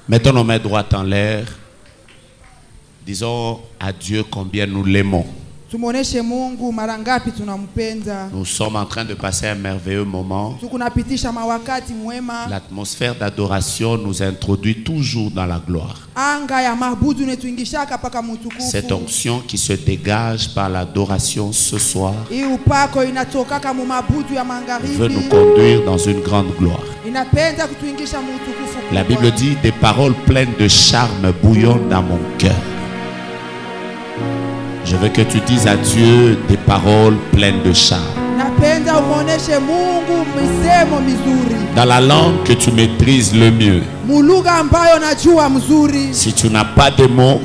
Mettons nos mains droites en l'air. Disons à Dieu combien nous l'aimons. Nous sommes en train de passer un merveilleux moment. L'atmosphère d'adoration nous introduit toujours dans la gloire. Cette onction qui se dégage par l'adoration ce soir veut nous conduire dans une grande gloire. La Bible dit des paroles pleines de charme bouillonnent dans mon cœur. Je veux que tu dises à Dieu des paroles pleines de charme. Dans la langue que tu maîtrises le mieux. Si tu n'as pas de mots,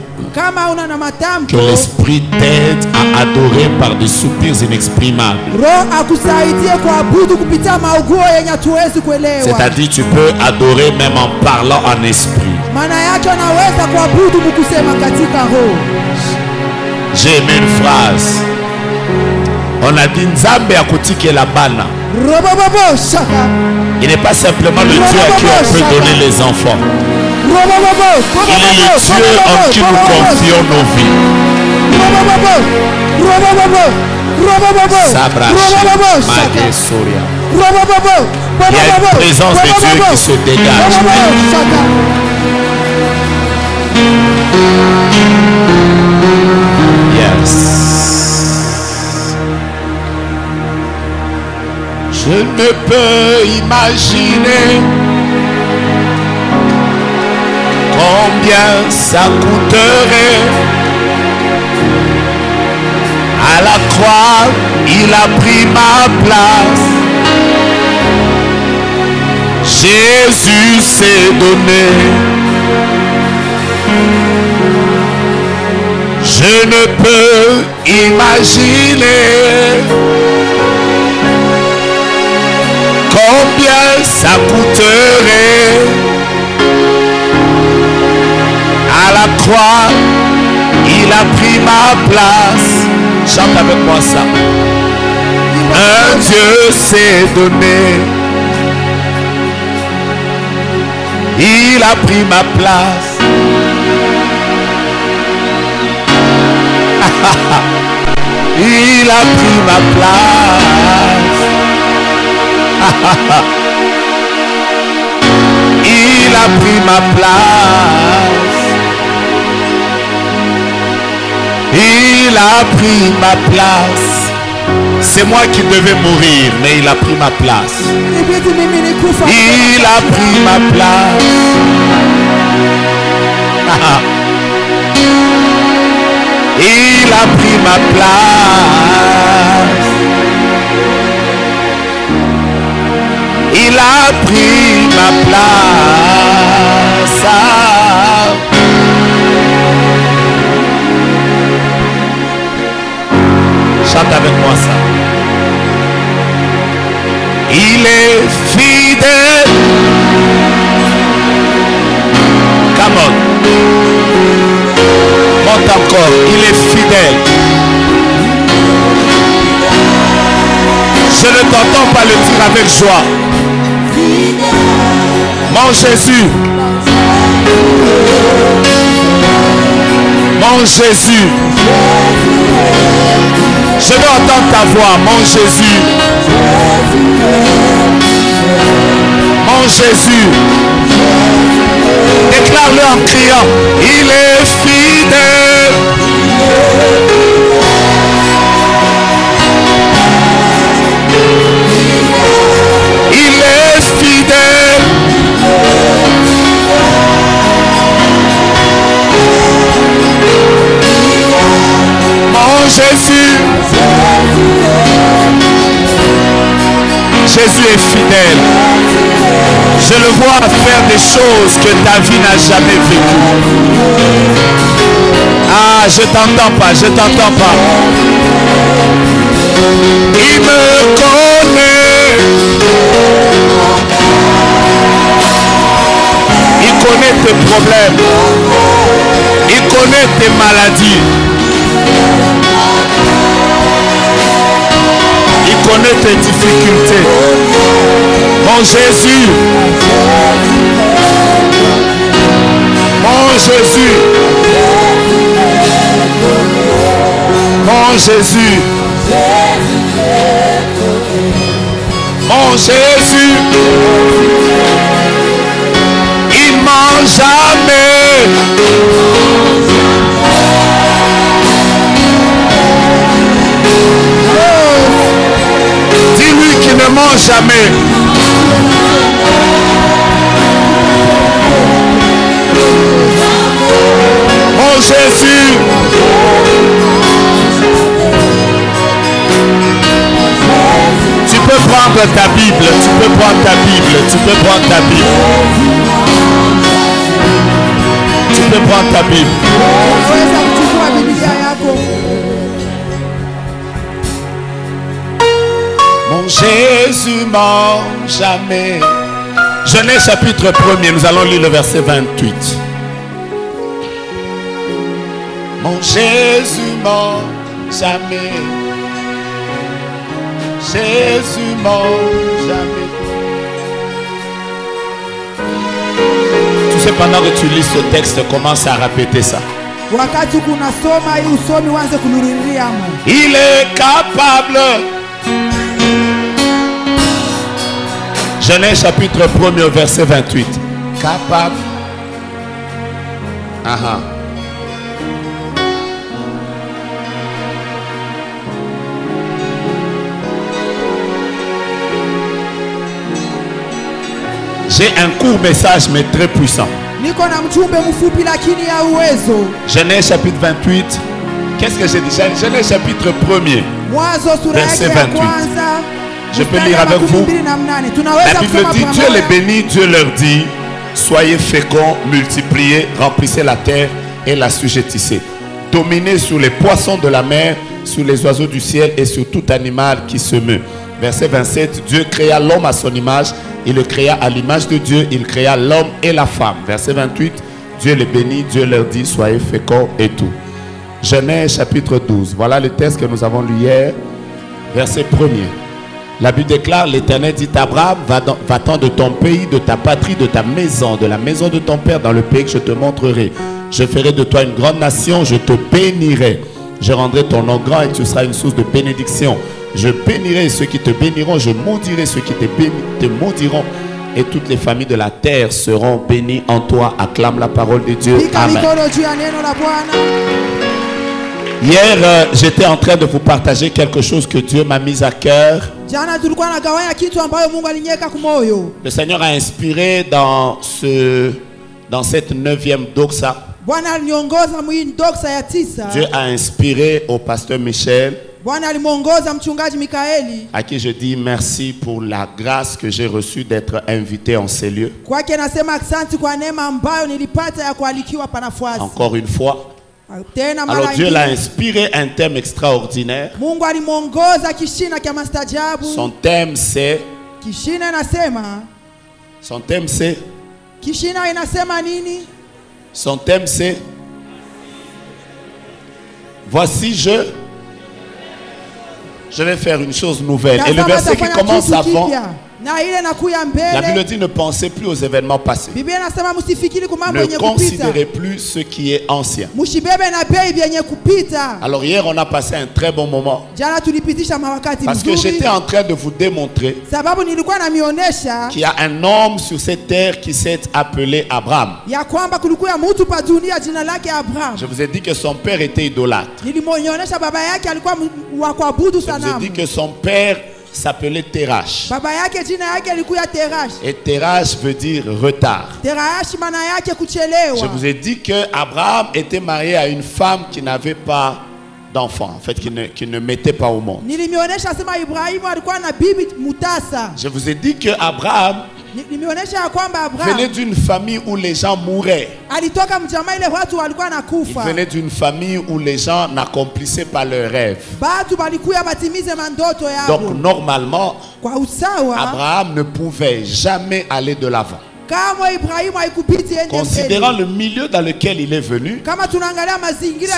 que l'Esprit t'aide à adorer par des soupirs inexprimables. C'est-à-dire tu peux adorer même en parlant en esprit. J'ai aimé une phrase. On a dit Nzambe akotike la bana. Il n'est pas simplement le Dieu à qui on peut donner les enfants. Il est le Dieu en qui nous confions nos vies. Il y a une présence de Dieu qui se dégage. Yes. Je ne peux imaginer combien ça coûterait. À la croix, il a pris ma place. Jésus s'est donné. Je ne peux imaginer combien ça coûterait. À la croix, il a pris ma place. Chante avec moi ça. Un Dieu s'est donné. Il a pris ma place. Il a pris ma place. Il a pris ma place. Il a pris ma place. C'est moi qui devais mourir, mais il a pris ma place. Il a pris ma place. Il a pris ma place. Il a pris ma place. Chante avec moi ça. Il est fidèle. Come on. Monte encore. Il est fidèle. Je ne t'entends pas le dire avec joie. Mon Jésus. Mon Jésus. Je veux entendre ta voix. Mon Jésus. Mon Jésus. Déclare-le en criant. Il est fidèle. Il est fidèle. Mon Jésus. Jésus est fidèle. Je le vois faire des choses que ta vie n'a jamais vécues. Ah, je t'entends pas, je t'entends pas. Il me connaît. Il connaît tes problèmes. Il connaît tes maladies. Il connaît tes difficultés. Mon Jésus. Jésus. Mon Jésus. Mon Jésus. Il ment jamais. Dis-lui qu'il ne ment jamais. Mon Jésus. Tu peux prendre ta Bible, tu peux prendre ta Bible, tu peux prendre ta Bible. Tu peux prendre ta Bible. Mon Jésus ment jamais. Genèse chapitre 1er, nous allons lire le verset 28. Mon Jésus ment jamais. Jésus ment jamais. Tu sais, pendant que tu lis ce texte, commence à répéter ça. Il est capable. Genèse chapitre 1er, verset 28. Capable. Aha. J'ai un court message mais très puissant. Genèse chapitre 28. Qu'est-ce que j'ai dit? Genèse chapitre 1er, verset 28. Je peux lire avec vous. La Bible dit, Dieu les bénit, Dieu leur dit, soyez féconds, multipliez, remplissez la terre et la sujettissez. Dominez sur les poissons de la mer, sur les oiseaux du ciel et sur tout animal qui se meut. Verset 27, Dieu créa l'homme à son image, il le créa à l'image de Dieu, il créa l'homme et la femme. Verset 28, Dieu les bénit, Dieu leur dit, soyez féconds et tout. Genèse chapitre 12, voilà le texte que nous avons lu hier, verset 1er. La Bible déclare, l'Éternel dit à Abraham, va-t'en de ton pays, de ta patrie, de ta maison, de la maison de ton père, dans le pays que je te montrerai. Je ferai de toi une grande nation, je te bénirai. Je rendrai ton nom grand et tu seras une source de bénédiction. Je bénirai ceux qui te béniront, je maudirai ceux qui te maudiront. Et toutes les familles de la terre seront bénies en toi. Acclame la parole de Dieu. Amen. Hier, j'étais en train de vous partager quelque chose que Dieu m'a mis à cœur. Le Seigneur a inspiré dans cette 9e doxa. Dieu a inspiré au pasteur Michel, à qui je dis merci pour la grâce que j'ai reçue d'être invité en ces lieux. Encore une fois. Alors Dieu l'a inspiré un thème extraordinaire. Son thème c'est voici je vais faire une chose nouvelle. Et le verset qui commence avant, la Bible dit, ne pensez plus aux événements passés. Ne considérez plus ce qui est ancien. Alors hier, on a passé un très bon moment. Parce que j'étais en train de vous démontrer qu'il y a un homme sur cette terre qui s'est appelé Abraham. Je vous ai dit que son père était idolâtre. Je vous ai dit que son père s'appelait Terach. Et Terach veut dire retard. Je vous ai dit que Abraham était marié à une femme qui n'avait pas d'enfant, en fait, qui ne mettait pas au monde. Je vous ai dit que Abraham venait d'une famille où les gens mouraient. Il venait d'une famille où les gens n'accomplissaient pas leurs rêves. Donc normalement, Abraham ne pouvait jamais aller de l'avant. Considérant le milieu dans lequel il est venu, si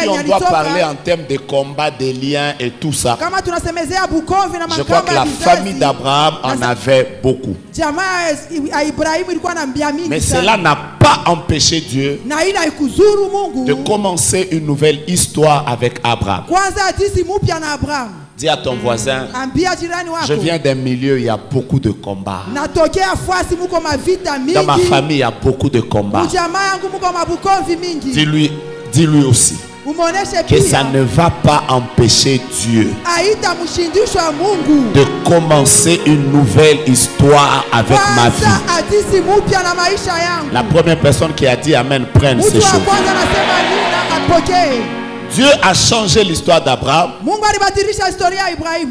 on doit parler en termes de combat, des liens et tout ça, je crois que la famille d'Abraham en avait beaucoup. Mais cela n'a pas empêché Dieu de commencer une nouvelle histoire avec Abraham. Dis à ton voisin, je viens d'un milieu où il y a beaucoup de combats. Dans ma famille, il y a beaucoup de combats. Dis-lui aussi que ça ne va pas empêcher Dieu de commencer une nouvelle histoire avec ma vie. La première personne qui a dit Amen, prenne ces choses. Dieu a changé l'histoire d'Abraham.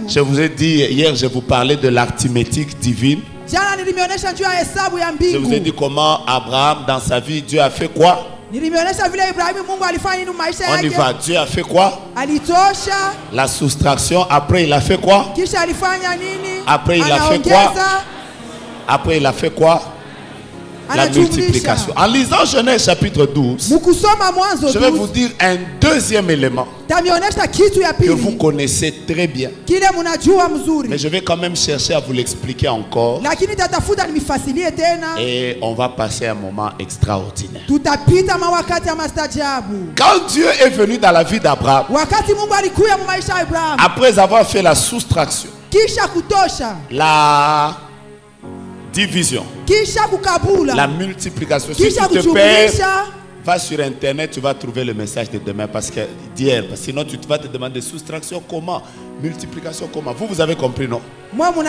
Je vous ai dit hier, je vous parlais de l'arithmétique divine. Je vous ai dit comment Abraham dans sa vie, Dieu a fait quoi? On y va. Dieu a fait quoi? La soustraction. Après il a fait quoi? Après il a fait quoi? Après il a fait quoi? La multiplication. En lisant Genèse chapitre 12, je vais vous dire un deuxième élément que vous connaissez très bien. Mais je vais quand même chercher à vous l'expliquer encore. Et on va passer un moment extraordinaire. Quand Dieu est venu dans la vie d'Abraham, après avoir fait la soustraction, la division, la multiplication. Si tu te perds, va sur internet, tu vas trouver le message de demain parce que d'hier, sinon tu vas te demander soustraction comment, multiplication comment. Vous avez compris, non? Voilà.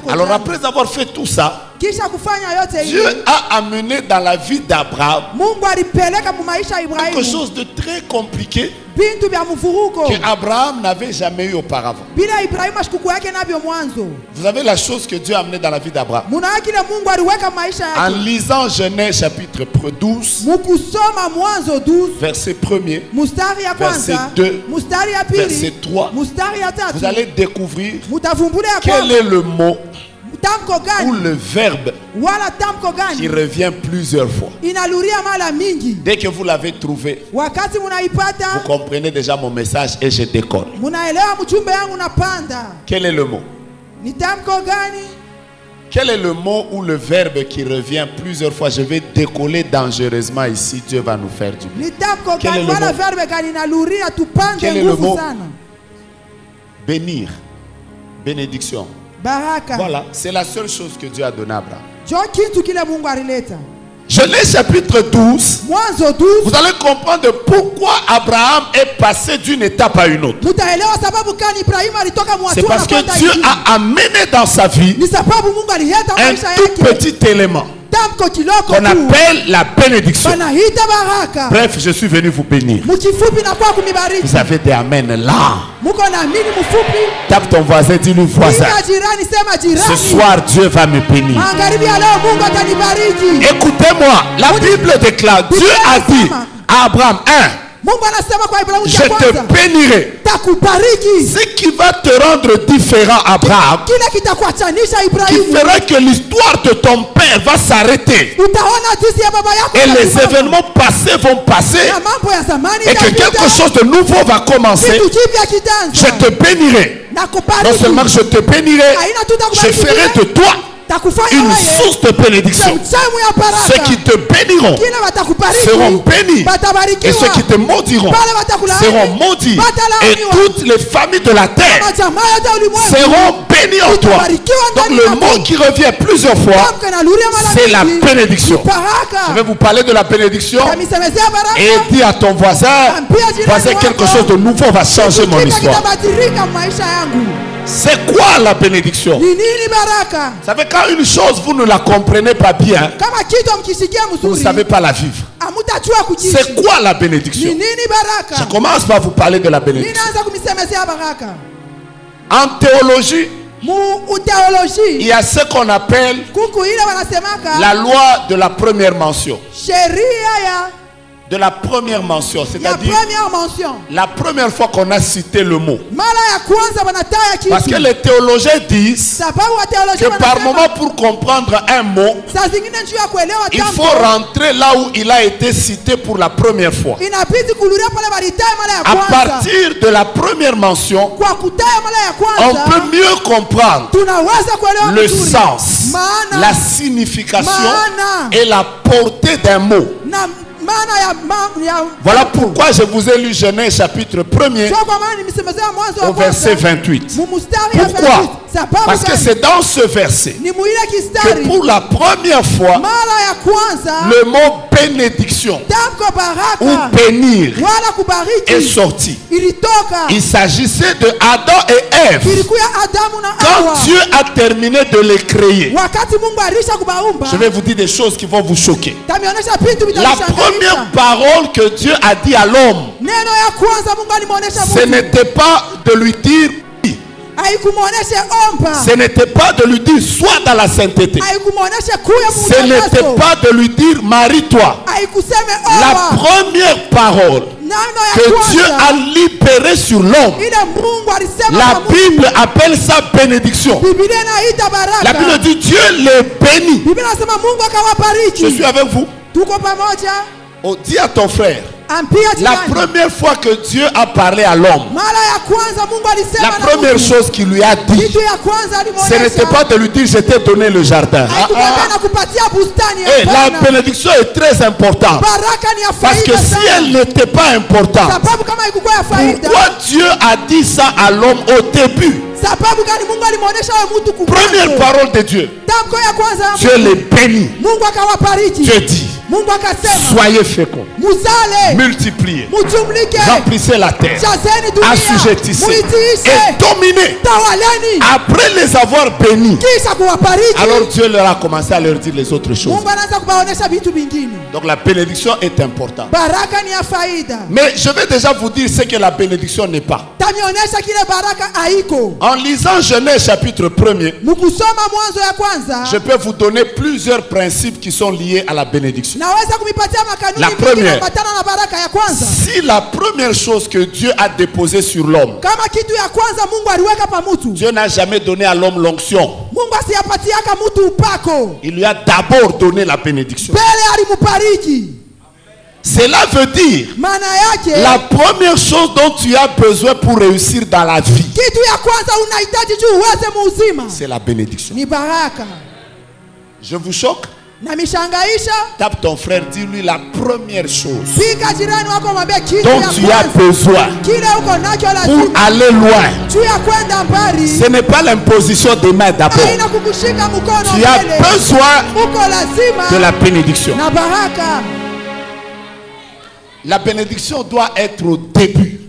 Alors après avoir fait tout ça, Dieu a amené dans la vie d'Abraham quelque chose de très compliqué que Abraham n'avait jamais eu auparavant. Vous avez la chose que Dieu a amenée dans la vie d'Abraham. En lisant Genèse chapitre 12, verset 1er, verset 2, verset 3, vous allez découvrir quel est le mot ou le verbe qui revient plusieurs fois. Dès que vous l'avez trouvé, vous comprenez déjà mon message et je décolle. Quel est le mot? Quel est le mot ou le verbe qui revient plusieurs fois? Je vais décoller dangereusement ici. Dieu va nous faire du bien. Quel est le mot? Quel est le mot? Bénir. Bénédiction. Voilà, c'est la seule chose que Dieu a donné à Abraham. Genèse chapitre 12, vous allez comprendre pourquoi Abraham est passé d'une étape à une autre. C'est parce que Dieu a amené dans sa vie un tout petit élément qu'on appelle la bénédiction. Bref, je suis venu vous bénir. Vous avez des amen là. Tape ton voisin, dis-lui voisin. Ce soir, Dieu va me bénir. Écoutez-moi, la Bible déclare, Dieu a dit à Abraham, je te bénirai. Ce qui va te rendre différent, Abraham, qui fera que l'histoire de ton père va s'arrêter et les événements passés vont passer et que quelque chose de nouveau va commencer. Je te bénirai. Non seulement je te bénirai, je ferai de toi une source de bénédiction. Ceux qui te béniront seront bénis, et ceux qui te maudiront seront maudits, et toutes les familles de la terre seront bénies en toi. Donc le mot qui revient plusieurs fois, c'est la bénédiction. Je vais vous parler de la bénédiction et dis à ton voisin, quelque chose de nouveau va changer mon histoire. C'est quoi la bénédiction? Vous savez, quand une chose vous ne la comprenez pas bien, vous ne savez pas la vivre. C'est quoi la bénédiction? Je commence par vous parler de la bénédiction. En théologie, il y a ce qu'on appelle la loi de la première mention. de la première mention, c'est-à-dire la première fois qu'on a cité le mot. Parce que les théologiens disent que par moment, pour comprendre un mot, il faut rentrer là où il a été cité pour la première fois. À partir de la première mention, on peut mieux comprendre le sens, la signification et la portée d'un mot. Voilà pourquoi je vous ai lu Genèse chapitre 1er au verset 28. Pourquoi? Parce que c'est dans ce verset que pour la première fois le mot bénédiction ou bénir est sorti. Il s'agissait de Adam et Ève. Quand Dieu a terminé de les créer, je vais vous dire des choses qui vont vous choquer. La première parole que Dieu a dit à l'homme, ce n'était pas de lui dire oui. Ce n'était pas de lui dire sois dans la sainteté. Ce n'était pas de lui dire marie-toi. La première parole que Dieu a libérée sur l'homme, la Bible appelle ça bénédiction. La Bible dit Dieu les bénit. Je suis avec vous. Oh, dis à ton frère, la première fois que Dieu a parlé à l'homme, la première chose qu'il lui a dit, ce n'était pas de lui dire je t'ai donné le jardin. Et la bénédiction est très importante. Parce que si elle n'était pas importante, pourquoi Dieu a dit ça à l'homme au début? Première parole de Dieu. Dieu les bénit. Dieu dit soyez féconds, multipliez, remplissez la terre, assujettissez et dominez. Après les avoir bénis, alors Dieu leur a commencé à leur dire les autres choses. Donc la bénédiction est importante. Mais je vais déjà vous dire ce que la bénédiction n'est pas. En lisant Genèse chapitre 1er, je peux vous donner plusieurs principes qui sont liés à la bénédiction. La première, si la première chose que Dieu a déposée sur l'homme, Dieu n'a jamais donné à l'homme l'onction. Il lui a d'abord donné la bénédiction. Cela veut dire la première chose dont tu as besoin pour réussir dans la vie, c'est la bénédiction. Je vous choque? Tape ton frère, dis-lui la première chose dont tu as besoin pour aller loin. Ce n'est pas l'imposition des mains d'abord. Tu as besoin de la bénédiction. La bénédiction doit être au début.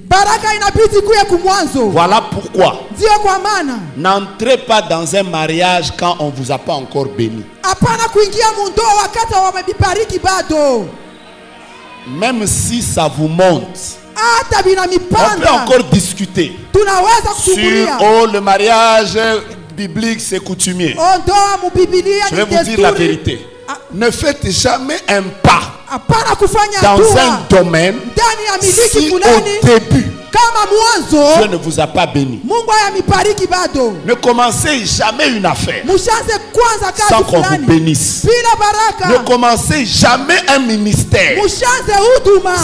Voilà pourquoi n'entrez pas dans un mariage quand on ne vous a pas encore béni. Même si ça vous monte, on peut encore discuter sur le mariage biblique, c'est coutumier. Je vais vous dire la vérité. Ne faites jamais un pas dans un domaine si au début Dieu ne vous a pas béni. Ne commencez jamais une affaire sans qu'on vous bénisse. Ne commencez jamais un ministère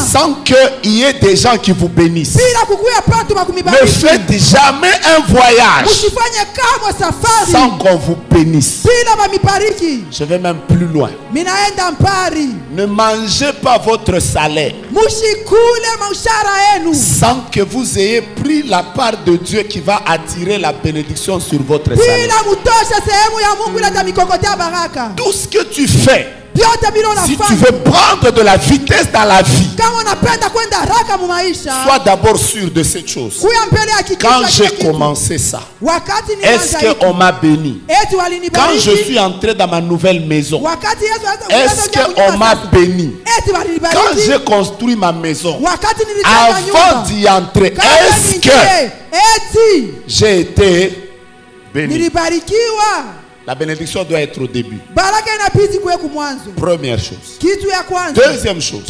sans qu'il y ait des gens qui vous bénissent. Ne faites jamais un voyage sans qu'on vous bénisse. Je vais même plus loin. Ne mangez pas votre salaire sans que vous ayez pris la part de Dieu qui va attirer la bénédiction sur votre salaire. Tout ce que tu fais, si tu veux prendre de la vitesse dans la vie, sois d'abord sûr de cette chose. Quand j'ai commencé ça, est-ce qu'on m'a béni? Quand je suis entré dans ma nouvelle maison, est-ce qu'on m'a béni? Quand j'ai construit ma maison, avant d'y entrer, est-ce que j'ai été béni? La bénédiction doit être au début. Première chose. Deuxième chose.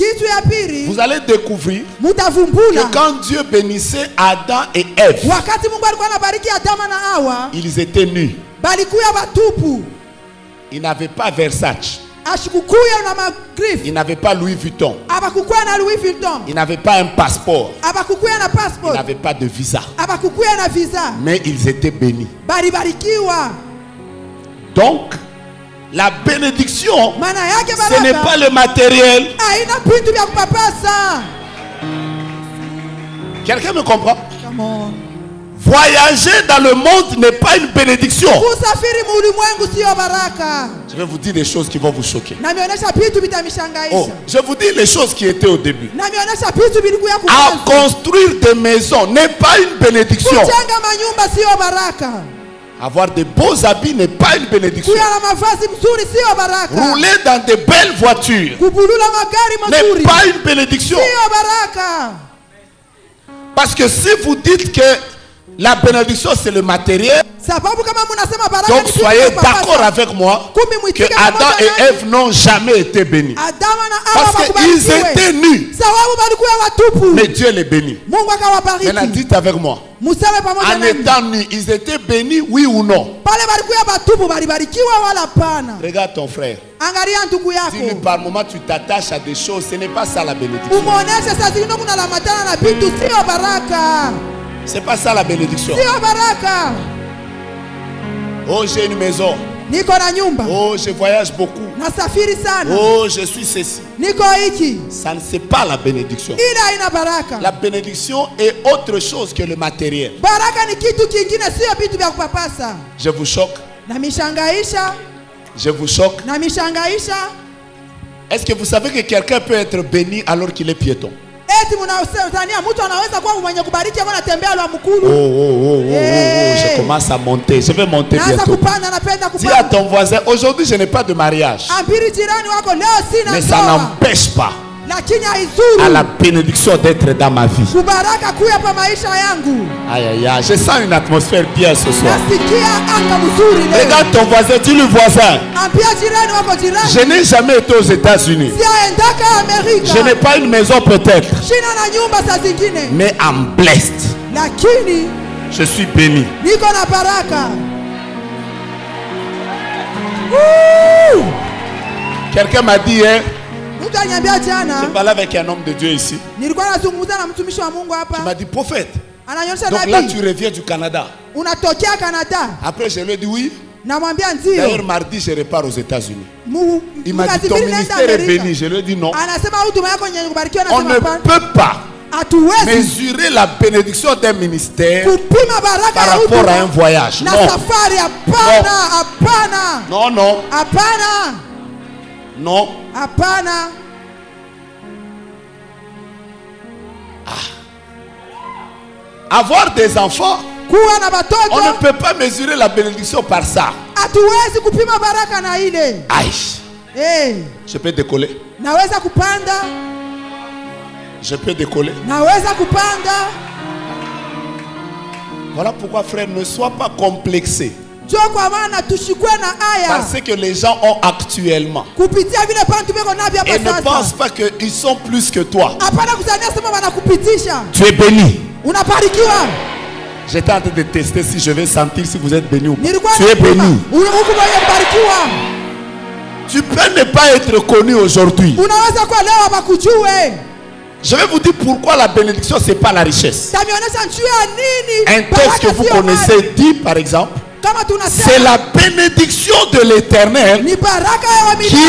Vous allez découvrir que quand Dieu bénissait Adam et Ève, ils étaient nus. Ils n'avaient pas Versace. Ils n'avaient pas Louis Vuitton. Ils n'avaient pas un passeport. Ils n'avaient pas de visa. Mais ils étaient bénis. Donc, la bénédiction, ce n'est pas le matériel. Quelqu'un me comprend? Voyager dans le monde n'est pas une bénédiction. Je vais vous dire des choses qui vont vous choquer. Oh, je vous dis les choses qui étaient au début. Construire des maisons n'est pas une bénédiction. Avoir de beaux habits n'est pas une bénédiction. Rouler dans de belles voitures n'est pas une bénédiction. Parce que si vous dites que la bénédiction c'est le matériel, donc soyez d'accord avec moi que Adam et Ève n'ont jamais été bénis. Parce qu'ils étaient nus. Mais Dieu les bénit. Maintenant dites avec moi. En étant nus, ils étaient bénis, oui ou non? Regarde ton frère. Si par moment tu t'attaches à des choses, ce n'est pas ça la bénédiction. C'est pas ça la bénédiction. Oh, j'ai une maison. Oh, je voyage beaucoup. Oh, je suis ceci. Ça ne c'est pas la bénédiction. La bénédiction est autre chose que le matériel. Je vous choque. Je vous choque. Est-ce que vous savez que quelqu'un peut être béni alors qu'il est piéton? Je commence à monter. Je vais monter bientôt. Dis à ton voisin, aujourd'hui je n'ai pas de mariage. Mais ça n'empêche pas à la bénédiction d'être dans ma vie. Aïe aïe aïe, je sens une atmosphère bien ce soir. Regarde ton voisin, dis le voisin. Je n'ai jamais été aux États-Unis. Je n'ai pas une maison peut-être. Mais I'm blessed. Je suis béni. Quelqu'un m'a dit hier, je parlais avec un homme de Dieu ici. Il m'a dit, prophète, donc là tu reviens du Canada. Après je lui ai dit oui. D'ailleurs mardi je repars aux États-Unis. Il m'a dit ton ministère est béni. Je lui ai dit non. On ne peut pas mesurer la bénédiction d'un ministère par rapport à un voyage. Non. Non. Non. Avoir des enfants, on ne peut pas mesurer la bénédiction par ça. Aïe. Je peux décoller. Je peux décoller. Voilà pourquoi, frère, ne sois pas complexé parce que les gens ont actuellement. Et ne pense pas qu'ils sont plus que toi. Tu es béni. J'étais en train de tester si je vais sentir si vous êtes béni ou pas. Tu es béni. Tu peux ne pas être connu aujourd'hui. Je vais vous dire pourquoi la bénédiction c'est pas la richesse. Un texte que vous connaissez dit par exemple, c'est la bénédiction de l'Éternel qui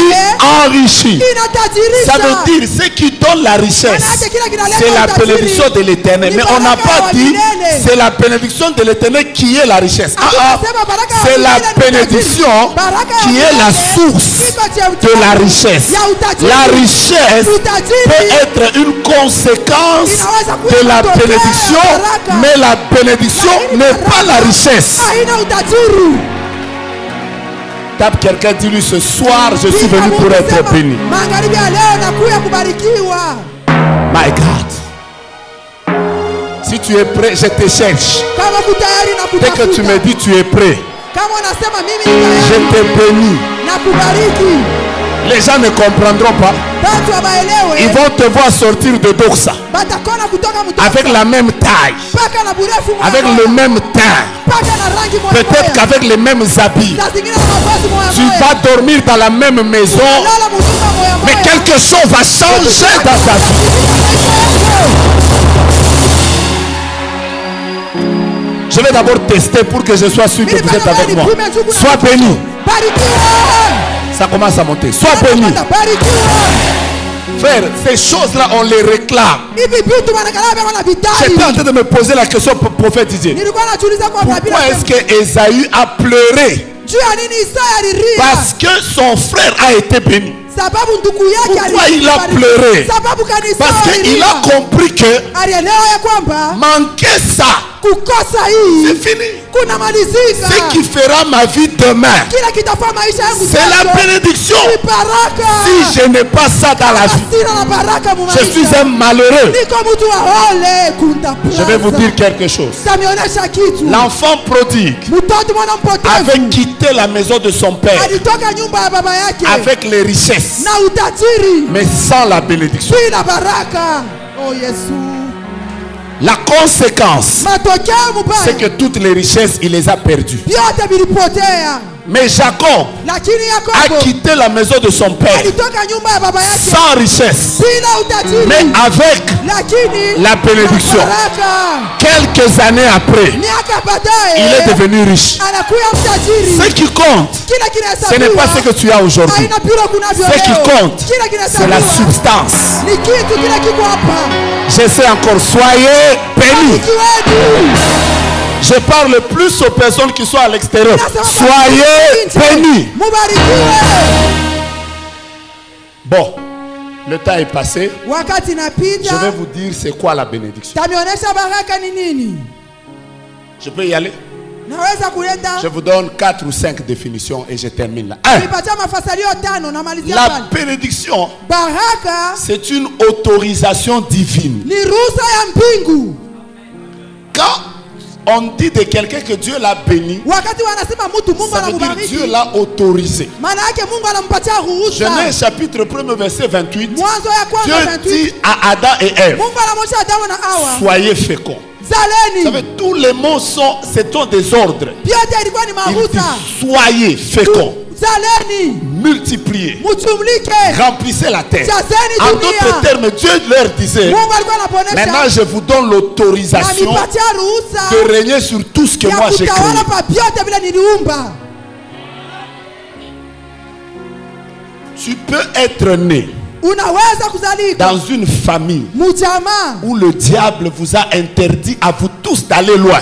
enrichit. Ça veut dire ce qui donne la richesse, c'est la bénédiction de l'Éternel. Mais on n'a pas dit c'est la bénédiction de l'Éternel qui est la richesse. C'est la bénédiction qui est la source de la richesse. La richesse peut être une conséquence de la bénédiction, mais la bénédiction n'est pas la richesse. Tape quelqu'un, dis-lui ce soir je suis venu pour être béni. My God. Si tu es prêt, je te cherche. Dès que tu me dis tu es prêt, Je te bénis. Les gens ne comprendront pas. Ils vont te voir sortir de Doxa avec la même taille, avec le même teint, peut-être qu'avec les mêmes habits. Tu vas dormir dans la même maison, mais quelque chose va changer dans ta vie. Je vais d'abord tester pour que je sois sûr que vous êtes avec moi. Sois béni. Ça commence à monter. Sois béni. Frère, ces choses-là, on les réclame. J'étais en train de me poser la question pour prophète Didier. Pourquoi est-ce que Ésaü a pleuré? Parce que son frère a été béni. Pourquoi il a pleuré? Parce qu'il a compris que manquer ça, c'est fini. Ce qui fera ma vie demain, c'est la bénédiction. Si je n'ai pas ça dans la vie, je suis un malheureux. Je vais vous dire quelque chose. L'enfant prodigue avait quitté la maison de son père avec les richesses, mais sans la bénédiction. La conséquence, c'est que toutes les richesses, il les a perdues. Mais Jacob a quitté la maison de son père sans richesse, mais avec la bénédiction. Quelques années après, il est devenu riche. Ce qui compte, ce n'est pas ce que tu as aujourd'hui. Ce qui compte, c'est la substance. J'essaie encore, soyez bénis. Je parle plus aux personnes qui sont à l'extérieur. Soyez bénis. Bon, le temps est passé. Je vais vous dire c'est quoi la bénédiction. Je peux y aller? Je vous donne 4 ou 5 définitions et je termine là. 1. La bénédiction, c'est une autorisation divine. Quand on dit de quelqu'un que Dieu l'a béni, ça veut dire Dieu l'a autorisé. Genèse chapitre 1 verset 28. Dieu dit à Adam et Ève, soyez féconds. Vous savez, tous les mots sont des ordres. Il dit soyez féconds, multipliez, remplissez la terre. En d'autres termes, Dieu leur disait, maintenant je vous donne l'autorisation de régner sur tout ce que moi j'ai créé. Tu peux être né dans une famille où le diable vous a interdit à vous tous d'aller loin.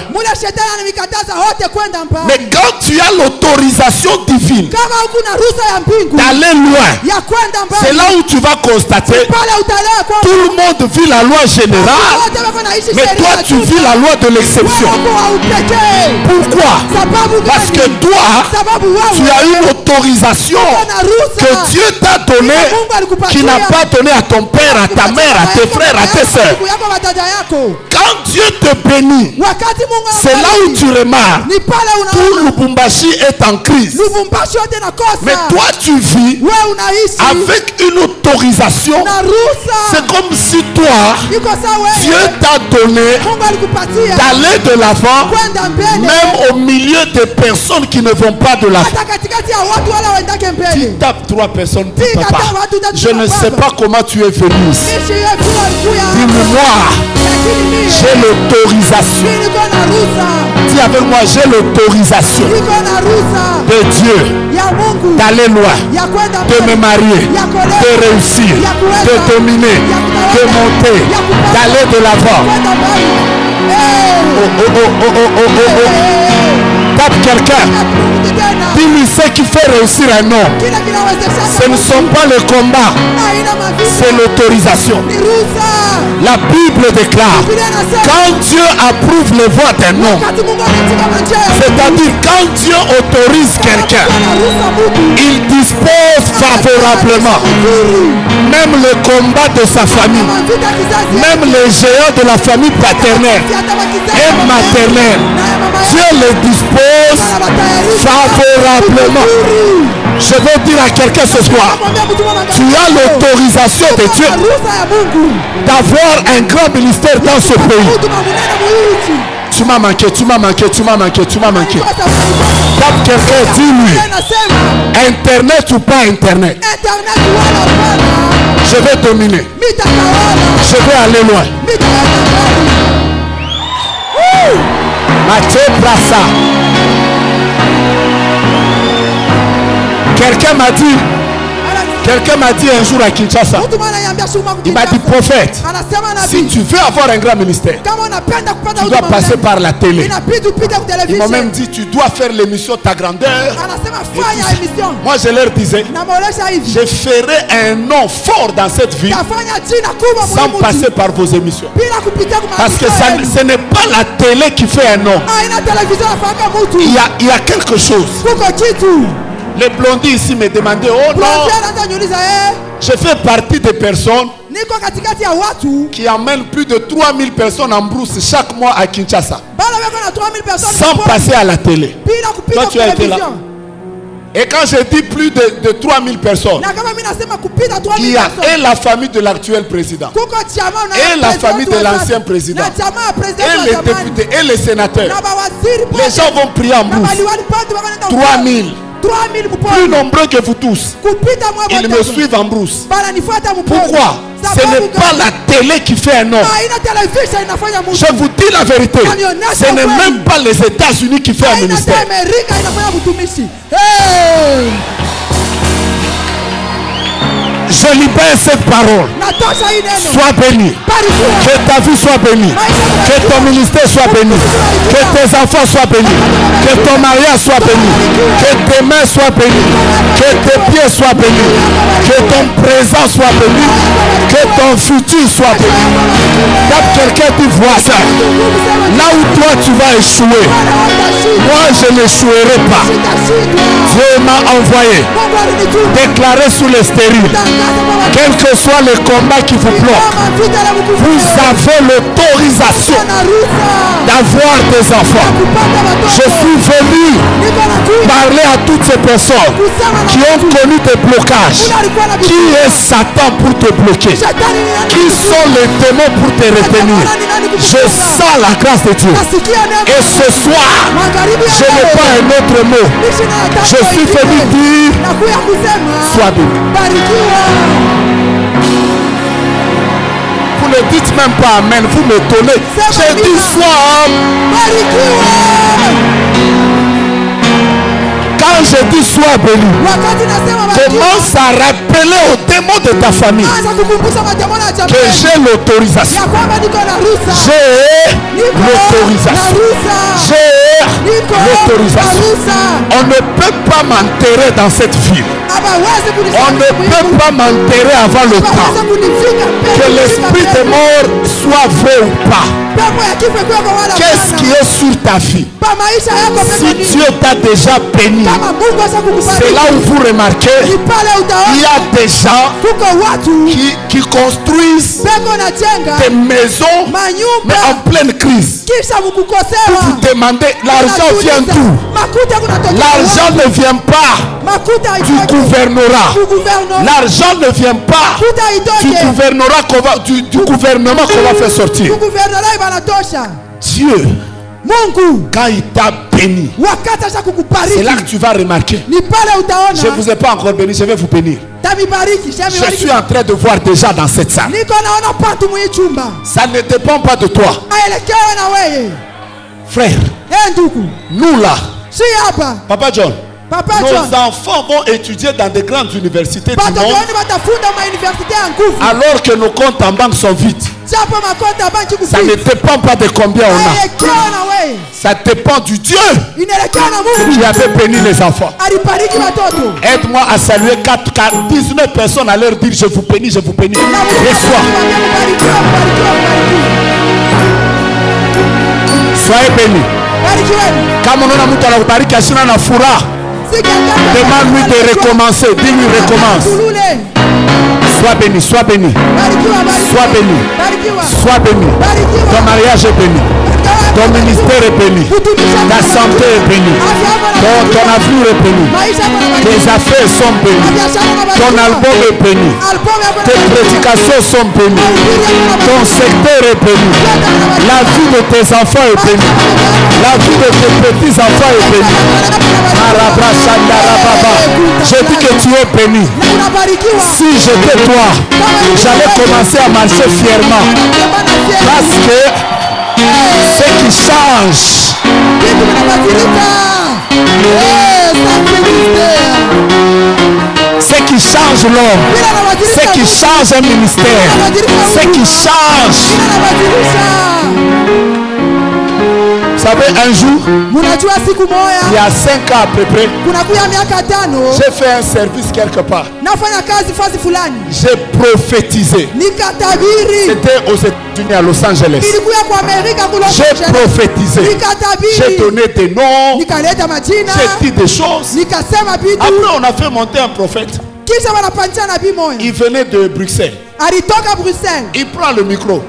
Mais quand tu as l'autorisation divine d'aller loin, c'est là où tu vas constater tout le monde vit la loi générale, mais toi tu vis la loi de l'exception. Pourquoi? Parce que toi, tu as une autorisation que Dieu t'a donnée, qui n'a pas donné à ton père, à ta mère, à tes frères, à tes soeurs. Quand Dieu te bénit, c'est là où tu remarques tout Lubumbashi est en crise. Mais toi tu vis avec une autorisation. C'est comme si toi, Dieu t'a donné d'aller de l'avant, même au milieu des personnes qui ne vont pas de l'avant. Tu tapes 3 personnes, dis papa, je ne sais pas comment tu es venu ici. Dis-moi, j'ai l'autorisation. Dis avec moi, j'ai l'autorisation de Dieu d'aller loin, de me marier, de réussir, de dominer, de monter, d'aller de l'avant. Tape quelqu'un. Dis-lui ce qui fait réussir un homme. Ce ne sont pas les combats, c'est l'autorisation. La Bible déclare, quand Dieu approuve les voies d'un homme, c'est-à-dire quand Dieu autorise quelqu'un, il dispose favorablement. Même le combat de sa famille, même les géants de la famille paternelle et maternelle, Dieu les dispose favorablement. Je veux dire à quelqu'un ce soir, tu as l'autorisation de Dieu d'avoir un grand ministère dans ce pays. Tu m'as manqué, tu m'as manqué, tu m'as manqué, tu m'as manqué. Quand quelqu'un dit lui, Internet ou pas Internet, je vais dominer. Je vais aller loin. Mathieu Brassa. Quelqu'un m'a dit un jour à Kinshasa, il m'a dit prophète, si tu veux avoir un grand ministère, tu dois passer par la télé. Ils m'ont même dit tu dois faire l'émission Ta Grandeur. Moi je leur disais, je ferai un nom fort dans cette ville sans passer par vos émissions. Parce que ce n'est pas la télé qui fait un nom. Il y a quelque chose. Les blondis ici me demandaient, oh non, je fais partie des personnes qui emmènent plus de 3000 personnes en brousse chaque mois à Kinshasa sans passer à la télé. Toi tu as été là. Et quand je dis plus de 3000 personnes, il y a et la famille de l'actuel président, et la famille de l'ancien président, et les députés, et les sénateurs. Les gens vont prier en brousse. 3000. Plus nombreux que vous tous. Ils me suivent en brousse. Pourquoi? Ce n'est pas la télé qui fait un nom. Je vous dis la vérité. Ce n'est même pas les États-Unis qui font un ministère. Je libère cette parole. Sois béni. Que ta vie soit bénie. Que ton ministère soit béni. Que tes enfants soient bénis. Que ton mariage soit béni. Que tes mains soient bénies. Que tes pieds soient bénis. Que ton présent soit béni. Que ton futur soit béni. Quand quelqu'un dit voisin, là où toi tu vas échouer, moi je n'échouerai pas. Dieu m'a envoyé déclarer sous les stériles, quel que soit le combat qui vous bloque, vous avez l'autorisation d'avoir des enfants. Je suis venu parler à toutes ces personnes qui ont connu des blocages. Qui est Satan pour te bloquer? Qui sont les démons pour te retenir? Je sens la grâce de Dieu. Et ce soir, je n'ai pas un autre mot. Je suis venu dire, sois béni. Vous ne dites même pas amen, vous me donnez. J'ai dit sois. Quand je dis sois béni, commence à rappeler aux démons de ta famille que j'ai l'autorisation. J'ai l'autorisation. J'ai l'autorisation. On ne peut pas m'enterrer dans cette ville. On ne peut pas m'enterrer avant le temps. Que l'esprit de mort soit vrai ou pas. Qu'est-ce qui est sur ta vie? Si Dieu t'a déjà béni, c'est là où vous remarquez, il y a des gens qui construisent des maisons mais en pleine crise. Vous vous demandez, l'argent vient d'où? L'argent ne vient pas du gouvernorat. L'argent ne vient pas du gouvernement qu'on va faire sortir. Dieu, quand il t'a béni, c'est là que tu vas remarquer. Je ne vous ai pas encore béni, je vais vous bénir. Je suis en train de voir déjà dans cette salle. Ça ne dépend pas de toi. Frère, nous là, Papa John, nos enfants vont étudier dans de grandes universités du monde, alors que nos comptes en banque sont vides. Ça ne dépend pas de combien on a. Ça dépend du Dieu qui avait béni les enfants. Aide-moi à saluer 19 personnes à leur dire je vous bénis, je vous bénis. Reçois. Soyez bénis. Demande-lui de recommencer. Dis-lui recommence. Sois béni, sois béni. Sois béni. Sois béni. Ton mariage est béni. Ton ministère est béni. Ta santé est bénie. Ton avenir est béni. Tes affaires sont bénies. Ton album est béni. Tes prédications sont bénies. Ton secteur est béni. La vie de tes enfants est bénie. La vie de tes petits-enfants est bénie. Je dis que tu es béni. Si j'étais toi, j'allais commencer à marcher fièrement. Parce que ce qui change, ce qui change l'homme, ce qui change un ministère, ce qui change. Vous savez, un jour, il y a 5 ans à peu près, j'ai fait un service quelque part. J'ai prophétisé. C'était aux États-Unis, à Los Angeles. J'ai prophétisé. J'ai donné des noms. J'ai dit des choses. Après, on a fait monter un prophète. Il venait de Bruxelles. Il prend le micro.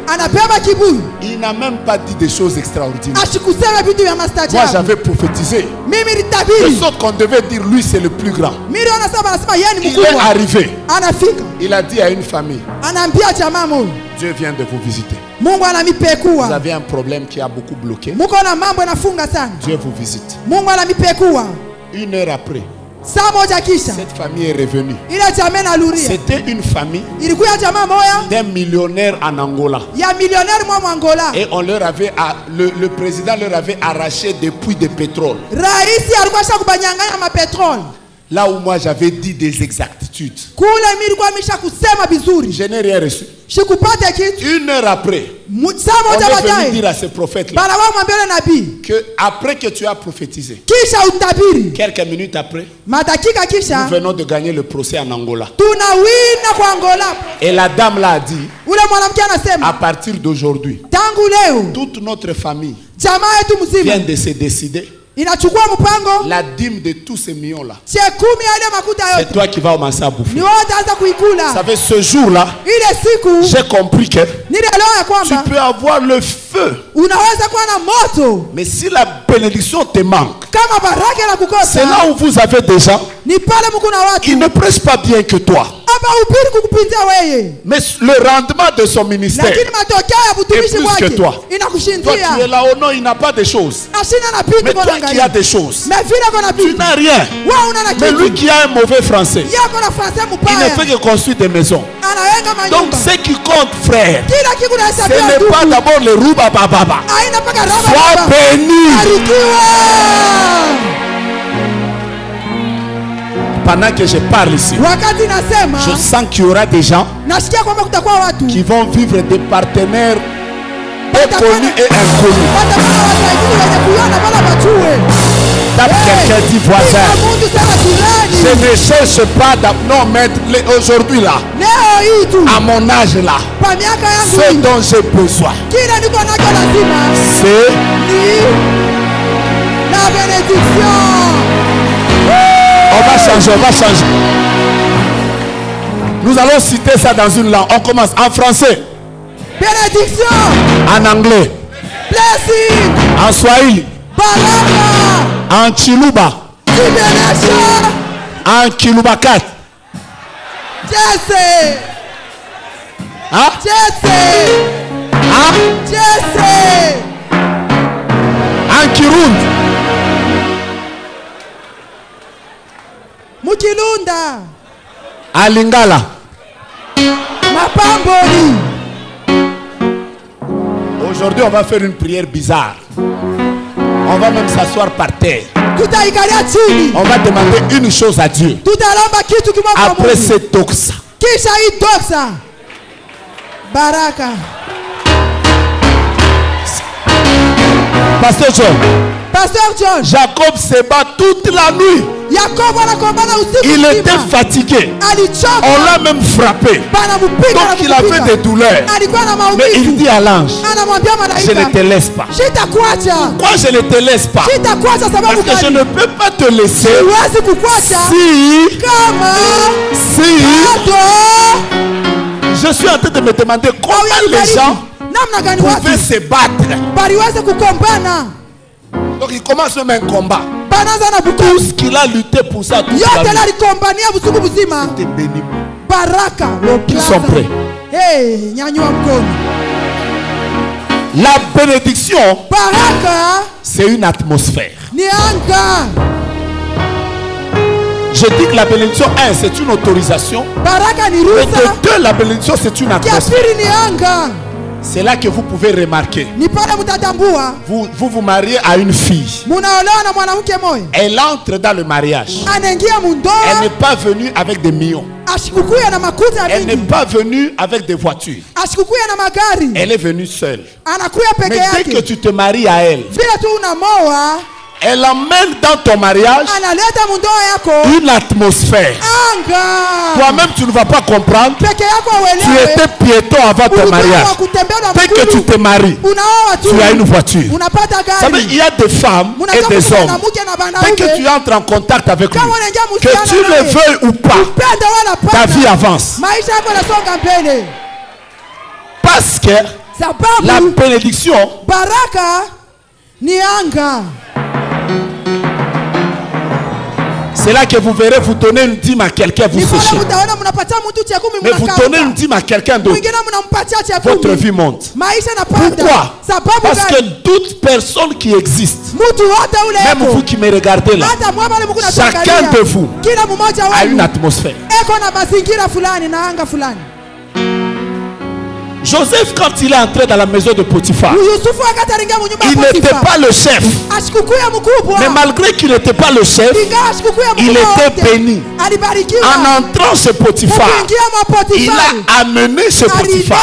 Il n'a même pas dit des choses extraordinaires. Moi, j'avais prophétisé. De sorte qu'on devait dire, lui, c'est le plus grand. Il est arrivé. Il a dit à une famille, Dieu vient de vous visiter. Vous avez un problème qui a beaucoup bloqué. Dieu vous visite. 1 heure après, cette famille est revenue. C'était une famille d'un millionnaire en Angola. Et on leur avait, le président leur avait arraché des puits de pétrole. Là où moi j'avais dit des exactitudes. Je n'ai rien reçu. 1 heure après, on est venu dire à ce prophète-là que après que tu as prophétisé, quelques minutes après, nous venons de gagner le procès en Angola. Et la dame là a dit, à partir d'aujourd'hui, toute notre famille vient de se décider. La dîme de tous ces millions-là, c'est toi qui vas commencer à bouffer. Ça fait ce jour-là, j'ai compris que tu peux avoir le feu. Mais si la bénédiction te manque, c'est là où vous avez des gens qui ne prêchent pas bien que toi. Mais le rendement de son ministère est plus que toi. Toi tu es là, oh non, il n'a pas de choses. Mais toi qui as des choses, tu n'as rien. Mais lui qui a un mauvais français, il ne fait que construire des maisons. Donc ce qui compte, frère, ce n'est pas d'abord le rouba bababa. Sois béni. Pendant que je parle ici, je sens qu'il y aura des gens qui vont vivre des partenaires inconnus et inconnus. Tape quelqu'un, dit voisin. Je ne cherche pas non, mais aujourd'hui là, à mon âge là, ce dont j'ai besoin, c'est la bénédiction. On va changer, Nous allons citer ça dans une langue. On commence en français. Bénédiction. En anglais. Blessing. En swahili. Baraka. En chiluba. Libération. En kilubakat. Jesse. Hein? Jesse. Hein? Jesse. En kirundi. Mukilunda. En lingala. Mapamboli. Aujourd'hui, on va faire une prière bizarre. On va même s'asseoir par terre. On va demander une chose à Dieu. Après cette doxa. Baraka. Pasteur John. Pasteur John. Jacob se bat toute la nuit. Il était fatigué. On l'a même frappé. Donc il avait des douleurs. Mais il dit à l'ange, je ne te laisse pas. Pourquoi je ne te laisse pas? Parce que je ne peux pas te laisser si je suis en train de me demander comment les gens pouvaient se battre. Donc il commence même un combat. Tout ce qu'il a lutté pour ça, tout c'était béni. Ils sont prêts. La bénédiction, c'est une atmosphère. Je dis que la bénédiction, un, c'est une autorisation. Et que deux, la bénédiction, c'est une atmosphère. C'est là que vous pouvez remarquer. Vous mariez à une fille. Elle entre dans le mariage. Elle n'est pas venue avec des millions. Elle n'est pas venue avec des voitures. Elle est venue seule. Mais dès que tu te maries à elle, elle emmène dans ton mariage une atmosphère. Toi-même, tu ne vas pas comprendre. Tu étais piéton avant ton mariage. Dès que tu te maries, tu as une voiture. Il y a des femmes et des hommes. Dès que tu entres en contact avec lui, que tu le veuilles ou pas, ta vie avance. Parce que la bénédiction, c'est là que vous verrez, vous donnez une dîme à quelqu'un, vous séchez. Mais vous donnez une dîme à quelqu'un d'autre, votre vie monte. Pourquoi? Parce que toute personne qui existe, même vous qui me regardez là, chacun de vous a une atmosphère. Joseph, quand il est entré dans la maison de Potiphar, il n'était pas le chef. Mais malgré qu'il n'était pas le chef, il était béni. En entrant chez Potiphar, il a amené chez Potiphar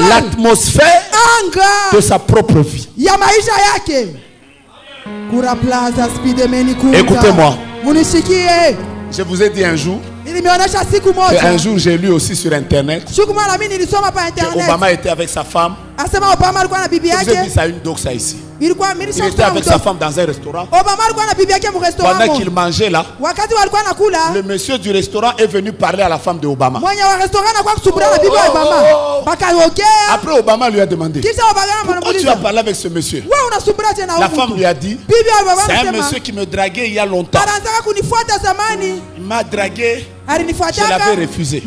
l'atmosphère de sa propre vie. Écoutez-moi. Je vous ai dit un jour, et un jour j'ai lu aussi sur internet que Obama était avec sa femme. Je vous ai dit ça une doxa ici. Il était avec sa femme dans un restaurant. Pendant qu'il mangeait là, le monsieur du restaurant est venu parler à la femme de Obama. Après, Obama lui a demandé: pourquoi tu as parlé avec ce monsieur? La femme lui a dit: c'est un monsieur qui me draguait il y a longtemps. Il m'a dragué. Je l'avais refusé.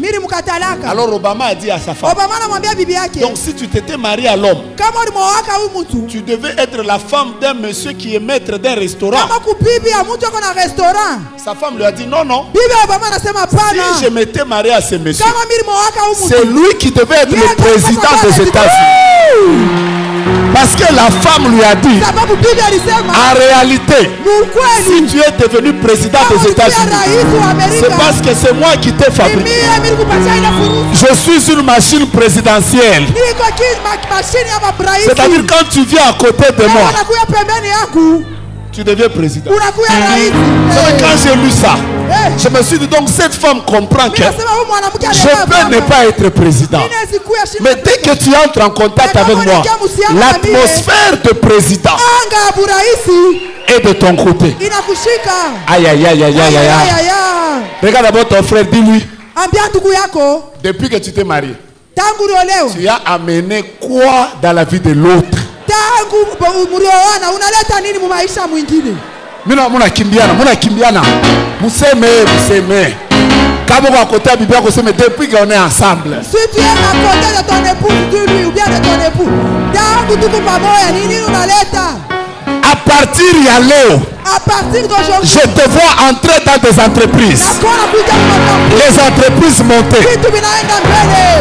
Alors Obama a dit à sa femme: donc si tu t'étais marié à l'homme, tu devais être la femme d'un monsieur qui est maître d'un restaurant. Sa femme lui a dit: non, non. Si je m'étais marié à ce monsieur, c'est lui qui devait être le président des États-Unis. Parce que la femme lui a dit: en réalité, si tu es devenu président des États-Unis, c'est parce que c'est moi qui t'ai fabriqué. Je suis une machine présidentielle. C'est-à-dire, quand tu viens à côté de moi, tu deviens président. Quand j'ai lu ça, je me suis dit: donc cette femme comprend que je peux ne pas être président. Mais dès que tu entres en contact avec moi, l'atmosphère de président est de ton côté. Aïe aïe aïe aïe aïe aïe. Regarde d'abord ton frère, dis-lui: depuis que tu t'es marié, tu as amené quoi dans la vie de l'autre? Muna kimbiana. Museme. Quand on est à côté de Bibi, depuis qu'on est ensemble. Si tu es à côté de ton époux, dis-lui, ou bien de ton époux. À partir d'aujourd'hui, je te vois entrer dans des entreprises. Les entreprises monter.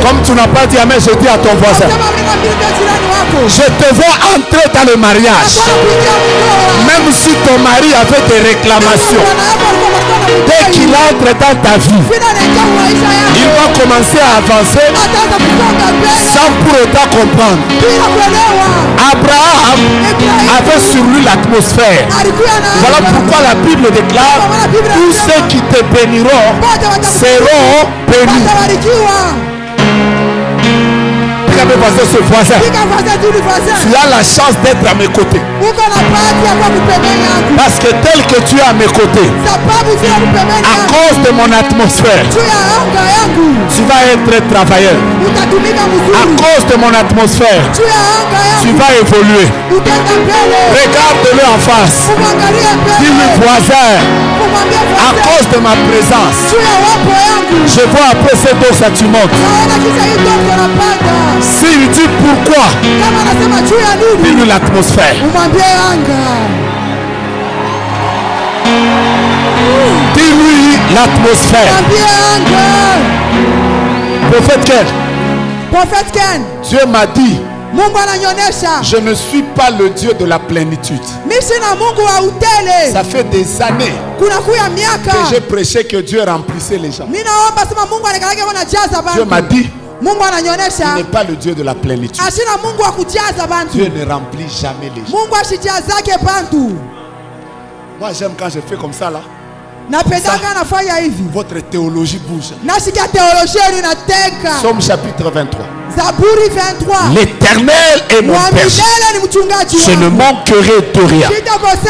Comme tu n'as pas dit amen, je dis à ton voisin: je te vois entrer dans le mariage. Même si ton mari avait des réclamations, dès qu'il entre dans ta vie, il va commencer à avancer sans pour autant comprendre. Abraham avait sur lui l'atmosphère. Voilà pourquoi la Bible déclare: tous ceux qui te béniront seront bénis. Ce voisin, tu as la chance d'être à mes côtés. Parce que tel que tu es à mes côtés, à cause de mon atmosphère, tu vas être travailleur. À cause de mon atmosphère, tu vas évoluer. Regarde-le en face. Dis-lui, voisin, à cause de ma présence, je vois après cette eau, ça tu montes. S'il dit pourquoi, dis-lui l'atmosphère. Dis-lui l'atmosphère. Prophète Ken, Dieu m'a dit, je ne suis pas le Dieu de la plénitude. Ça fait des années que j'ai prêché que Dieu remplissait les gens. Dieu m'a dit, il n'est pas le Dieu de la plénitude. Dieu ne remplit jamais les gens. Moi j'aime quand je fais comme ça là. Ça, votre théologie bouge. Somme chapitre 23. L'Éternel est mon berger. Je ne manquerai de rien.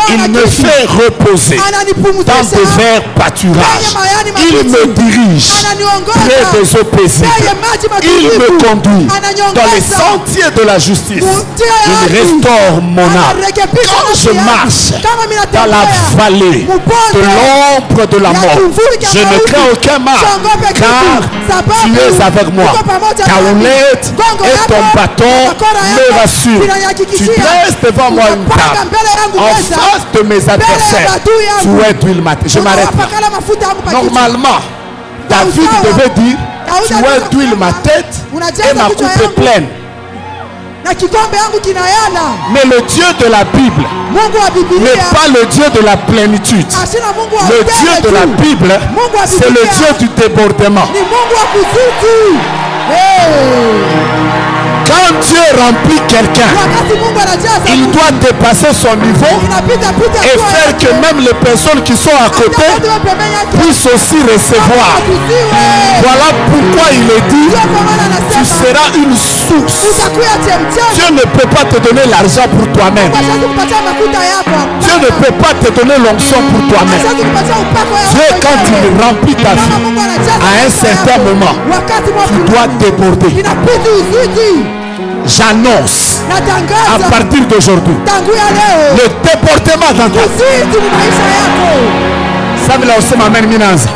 Il me fait reposer dans de verts pâturages. Il me dirige près des eaux paisibles. Il me conduit dans les sentiers de la justice. Il restaure mon âme. Quand je marche dans la vallée de l'ombre de la mort, je ne crains aucun mal, car tu es avec moi. Ta houlette et ton bâton me rassurent. Tu dresses devant moi une table en face de mes adversaires. Tu es d'huile matée. Je m'arrête là. Normalement, David devait dire, tu es d'huile ma tête et ma coupe est pleine. Mais le Dieu de la Bible n'est pas le Dieu de la plénitude. Le Dieu de la Bible, c'est le Dieu du débordement. Quand Dieu remplit quelqu'un, il doit dépasser son niveau et faire que même les personnes qui sont à côté puissent aussi recevoir. Voilà pourquoi il est dit, tu seras une source. Dieu ne peut pas te donner l'argent pour toi-même. Dieu ne peut pas te donner l'onction pour toi-même. Dieu, quand il remplit ta vie, à un certain moment, tu dois déborder. J'annonce à partir d'aujourd'hui le déportement dans ta vie. Ça veut aussi m'amène Minanza.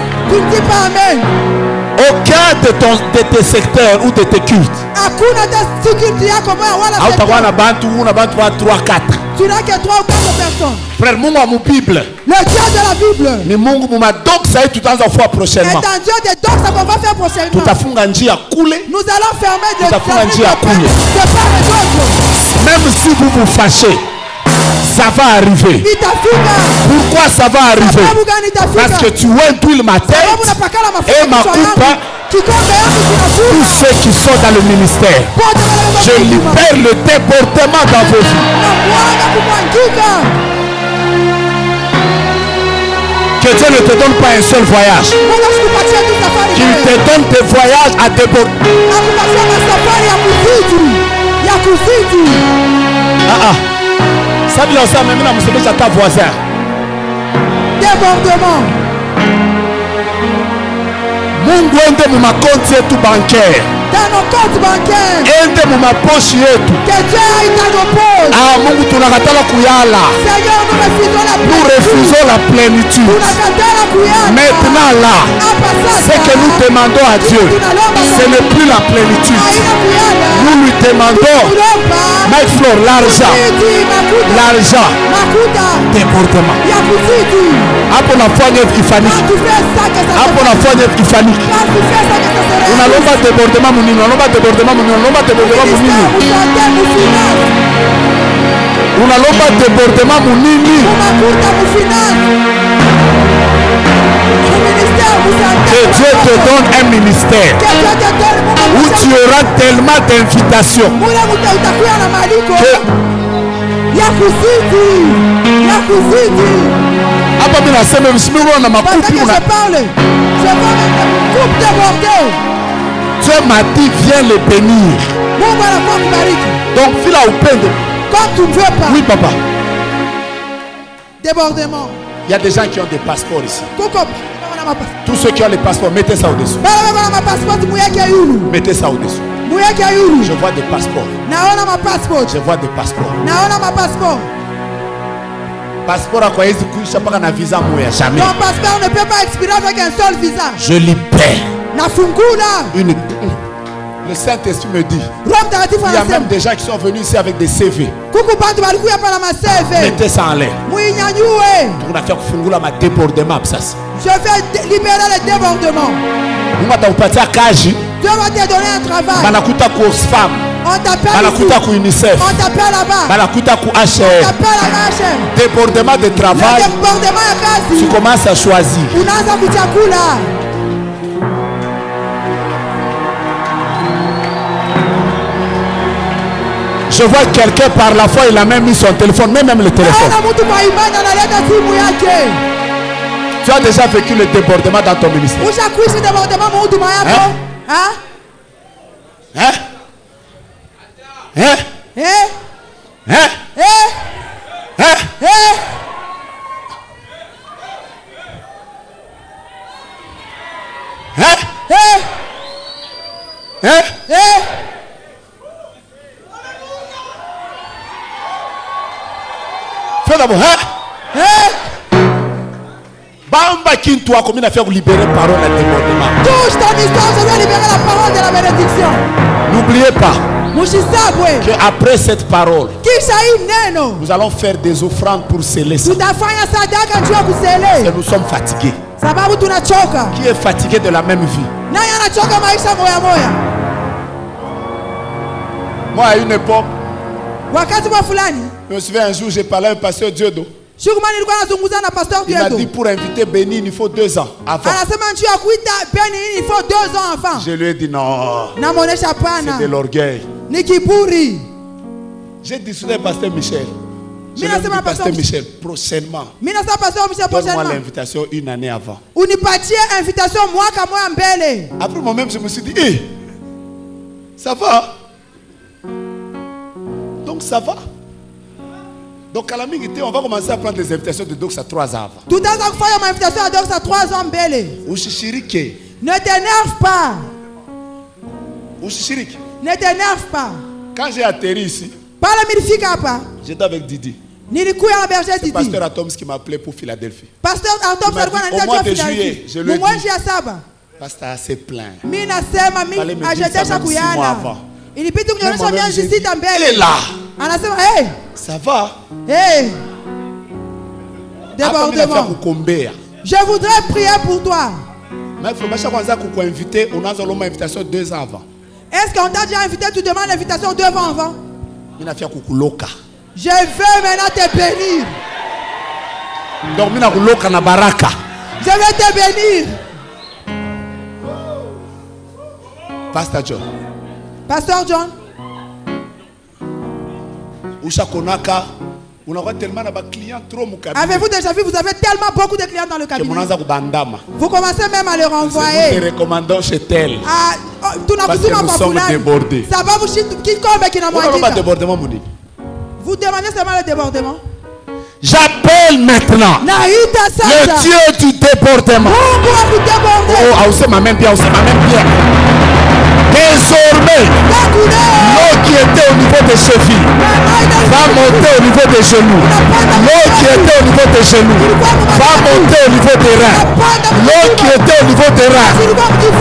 Aucun de tes secteurs ou de tes cultes. Tu n'as que 3 ou 4 personnes. Frère, Mungu wa Bible. Le Dieu de la Bible. Ni Mungu muma donc ça tutaanza kufanya prochainement. C'est un Dieu de donc ça qu'on va faire prochainement. Tutafunga njia kule. Nous allons fermer de part et d'autre. Même si vous vous fâchez, ça va arriver. Pourquoi ça va arriver? Parce que tu induis ma tête et ma coupe. Tous ceux qui sont dans le ministère, je libère le déportement dans vos vies. Que Dieu ne te donne pas un seul voyage, qu'il te donne des voyages à déborder. Ça veut dire ça, même là, vous savez, ta voisin. Débordement. Mungu ende mu makonti yetu bancaire. Dans nos comptes bancaires. Ende mu maposhi yetu. Que Dieu aille dans nos poches. Ah, Mungu tunakatala kuyala. Seigneur, nous refusons la plénitude. Maintenant là, ce que nous demandons à Dieu, ce n'est plus la plénitude. Nous lui demandons, Mike Flor, l'argent. L'argent. Déportement. Hapo nafanya ifaniki. Hapo nafanya ifaniki. Unalomba débordement munini, unalomba débordement munini, unalomba débordement munini. Unalomba débordement munini. Que Dieu te donne un ministère où tu auras tellement d'invitations Dieu m'a dit viens les bénir. Donc fila upendo. Quand tu ne veux pas. Oui papa. Débordement. Il y a des gens qui ont des passeports ici. Tous ceux qui ont les passeports, mettez ça au-dessus. Mettez ça au-dessus. Je vois des passeports. Je vois des passeports. Passeport à quoi il n'y a pas un visa mouya jamais. Ton passeport ne peut pas expirer avec un seul visa. Je libère. Le Saint-Esprit me dit, il y a même des gens qui sont venus ici avec des CV. Mettez ça en l'air. Pour faire un débordement. Je vais libérer le débordement. Dieu va te donner un travail. On t'appelle ici. On t'appelle là-bas. On t'appelle à HM. Débordement de travail. Tu commences à choisir. Je vois quelqu'un par la foi, il a même mis son téléphone, même le téléphone. Tu as déjà vécu le débordement dans ton ministère. Hein? Hein? Hein? Hein? Hein? Fais d'abord, Bamba Kintoua, comme il a fait libérer parole à débordement. Touche ton histoire, je vais libérer la parole de la bénédiction. N'oubliez pas qu'après cette parole, nous allons faire des offrandes pour sceller ça. Nous sommes fatigués. Qui est fatigué de la même vie? Moi, à une époque, je me souviens un jour, j'ai parlé à un pasteur Diodo. Il m'a dit pour inviter Béni, il faut 2 ans avant. Je lui ai dit non. C'est de l'orgueil. J'ai discuté avec pasteur Michel. Je lui ai dit, pasteur Michel, prochainement, donne-moi l'invitation 1 année avant. Après moi-même, je me suis dit, hey, ça va. Donc ça va. Donc à la minute, on va commencer à prendre les invitations de Doxa 3 ans avant. Tout à l'heure, ma invitation à Doxa 3 ans belle. Ne t'énerve pas. Ne t'énerve pas. Quand j'ai atterri ici, j'étais avec Didi. C'est pasteur Atoms qui m'a appelé pour Philadelphie. Pasteur Atoms, au mois de juillet, je lui ai dit, pasteur assez plein. Il fallait me dire ça même 6 mois avant. Il est là. Ça va. Hey. Débordement. Je voudrais prier pour toi. Est-ce qu'on t'a déjà invité? Tu demandes l'invitation 2 ans avant. Je veux maintenant te bénir. Je vais te bénir. Pasteur John. Pasteur John. Avez-vous déjà vu, vous avez tellement beaucoup de clients dans le cabinet. Vous commencez même à les renvoyer. Nous te recommandons chez tel. Parce que nous sommes débordés. Ça va vous vous demandez seulement le débordement. J'appelle maintenant le Dieu du débordement. Oh, ma même bien. Désormais, l'eau qui était au niveau des chevilles va monter au niveau des genoux. L'eau qui était au niveau des genoux va monter au niveau des reins. L'eau qui était au niveau des reins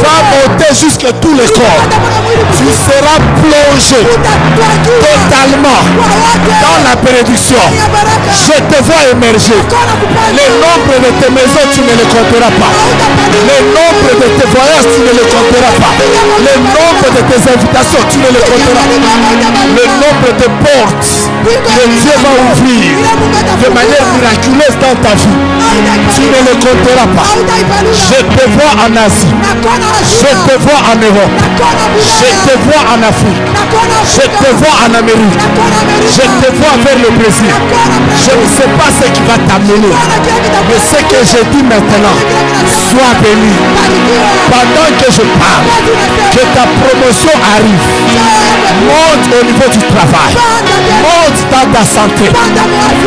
va monter jusqu'à tous les corps. Tu seras plongé totalement dans la bénédiction. Je te vois émerger. Le nombre de tes maisons, tu ne les compteras pas. Le nombre de tes voyages, tu ne les compteras pas. Le nombre de tes invitations, tu ne les compteras pas. Le nombre de portes que Dieu va ouvrir de manière miraculeuse dans ta vie, tu ne les compteras pas. Je te vois en Asie. Je te vois en Europe. Je te vois en Afrique. Je te vois en Amérique. Je te vois vers le Brésil. Je ne sais pas ce qui va t'amener. Mais ce que je dis maintenant, sois béni. Pendant que je parle, que ta promotion arrive. Monte au niveau du travail. Monte dans ta santé.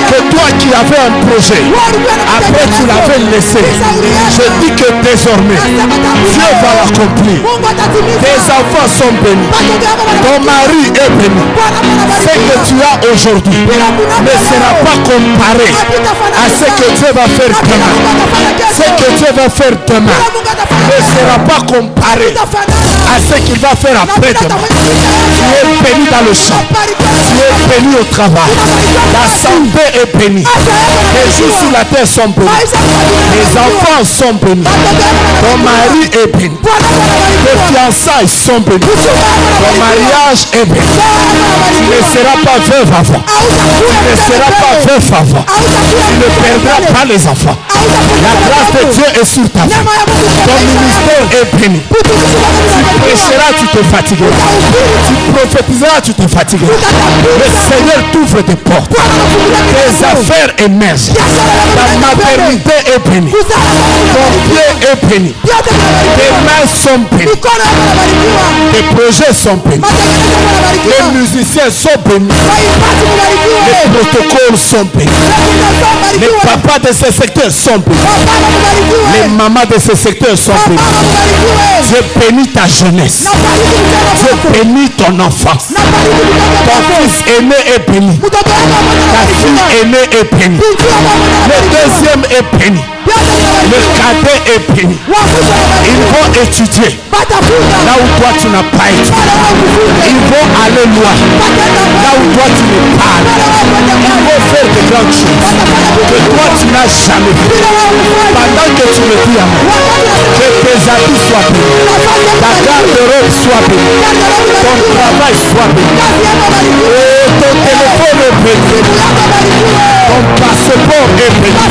Que toi qui avais un projet, après tu l'avais laissé. Je dis que désormais, Dieu va l'accomplir. Tes enfants sont bénis. Ton mari est béni. Ce que tu as aujourd'hui ne sera pas comparé à ce que Dieu va faire demain. Ce que Dieu va faire demain ne sera pas comparé à ce qu'il va faire après demain. Tu es béni dans le champ. Tu es béni au travail. La santé est bénie. Les jours sur la terre sont bénis. Les enfants sont bénis. Ton mari est béni. Tes fiançailles sont bénies. Ton mariage est béni. Tu ne seras pas veuve avant. Tu ne seras pas veuf avant. Tu ne perdras pas les enfants. La grâce de Dieu est sur ta vie. Ton ministère est béni. Tu prêcheras, tu te fatigueras. Tu prophétiseras, tu te fatigueras. Le Seigneur t'ouvre des portes. Tes affaires émergent. Ta maternité est bénie. Ton pied est béni. Tes mains sont bénies. Tes projets sont bénis. Les musiciens sont bénis. Les protocoles sont bénis. Les papas de ce secteur sont bénis. Les mamans de ce secteur sont bénis. Dieu bénit ta jeunesse. Dieu bénit ton enfant. Ton fils aîné est béni. Ta fille aînée est bénie. Le deuxième est béni. Le cadet est béni. Ils vont étudier là où toi tu n'as pas étudié. Ils vont aller loin là où toi tu ne parles. Ils vont faire de grandes choses que toi tu n'as jamais fait. Pendant que tu me dis à moi, que tes habits soient bénis, ta garde-robe soit bénie, ton travail soit béni, ton téléphone est béni, ton passeport est béni,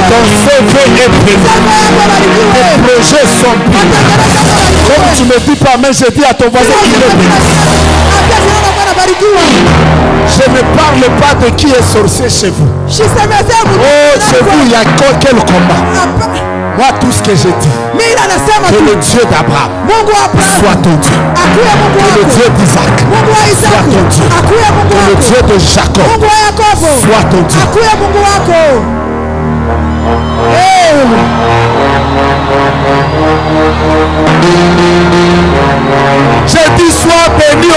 ton CV est béni, tes projets sont bénis. Comme tu me dis pas, mais je dis à ton voisin qu'il est béni. Je ne parle pas de qui est sorcier chez vous. Oh, chez vous, il y a quel combat? Moi, tout ce que je dis, que le Dieu d'Abraham soit ton Dieu. Que le Dieu d'Isaac soit ton Dieu. Que le Dieu de Jacob soit ton Dieu. J'ai dit sois béni.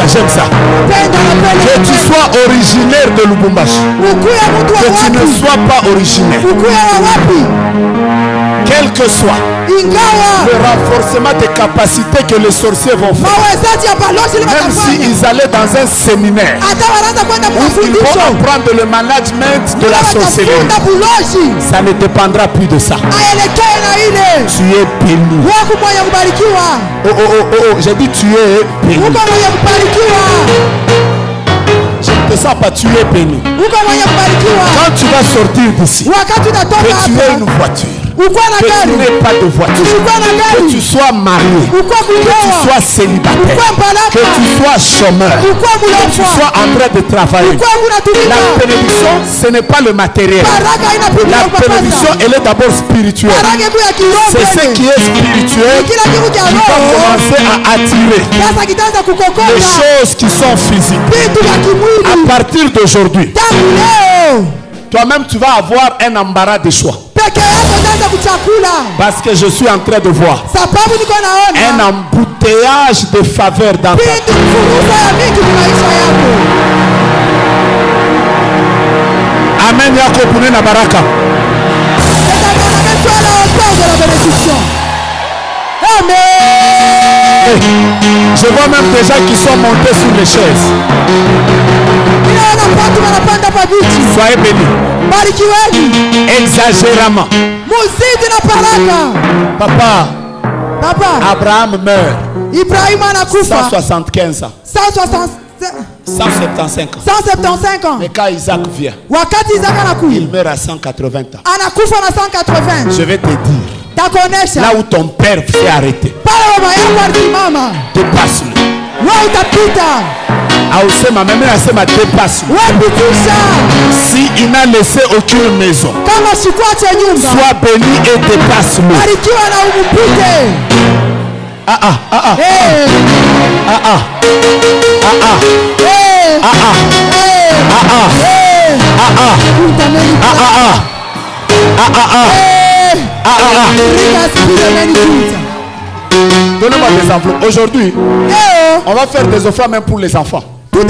J'aime ça. Que tu sois originaire de Lubumbashi. Que tu ne sois pas originaire. Quel que soit le renforcement des capacités que les sorciers vont faire. Même s'ils allaient dans un séminaire où ils vont apprendre le management de la sorcellerie, ça ne dépendra plus de ça. Tu es béni. Oh, j'ai dit tu es béni. Je ne te sens pas, tu es béni. Quand tu vas sortir d'ici, que tu aies une voiture, que tu n'aies pas de voiture, que tu sois marié, que tu sois célibataire, que tu sois chômeur, que tu sois en train de travailler. La bénédiction, ce n'est pas le matériel. La bénédiction, elle est d'abord spirituelle. C'est ce qui est spirituel qui va commencer à attirer les choses qui sont physiques. À partir d'aujourd'hui, toi-même tu vas avoir un embarras de choix. Parce que je suis en train de voir un embouteillage de faveur dans ta vie. Amen. Yakobune na baraka. Amen. Je vois même des gens qui sont montés sur les chaises. Soyez bénis. Exagérément. Papa, Abraham meurt. 175 ans. 175 ans. Mais quand Isaac vient, il meurt à 180 ans. Je vais te dire, là où ton père s'est arrêté, dépasse-le. Si il n'a laissé aucune maison, sois béni et dépasse-le. Donnez-moi des enveloppes. Aujourd'hui, on va faire des offrandes même pour les enfants. Vous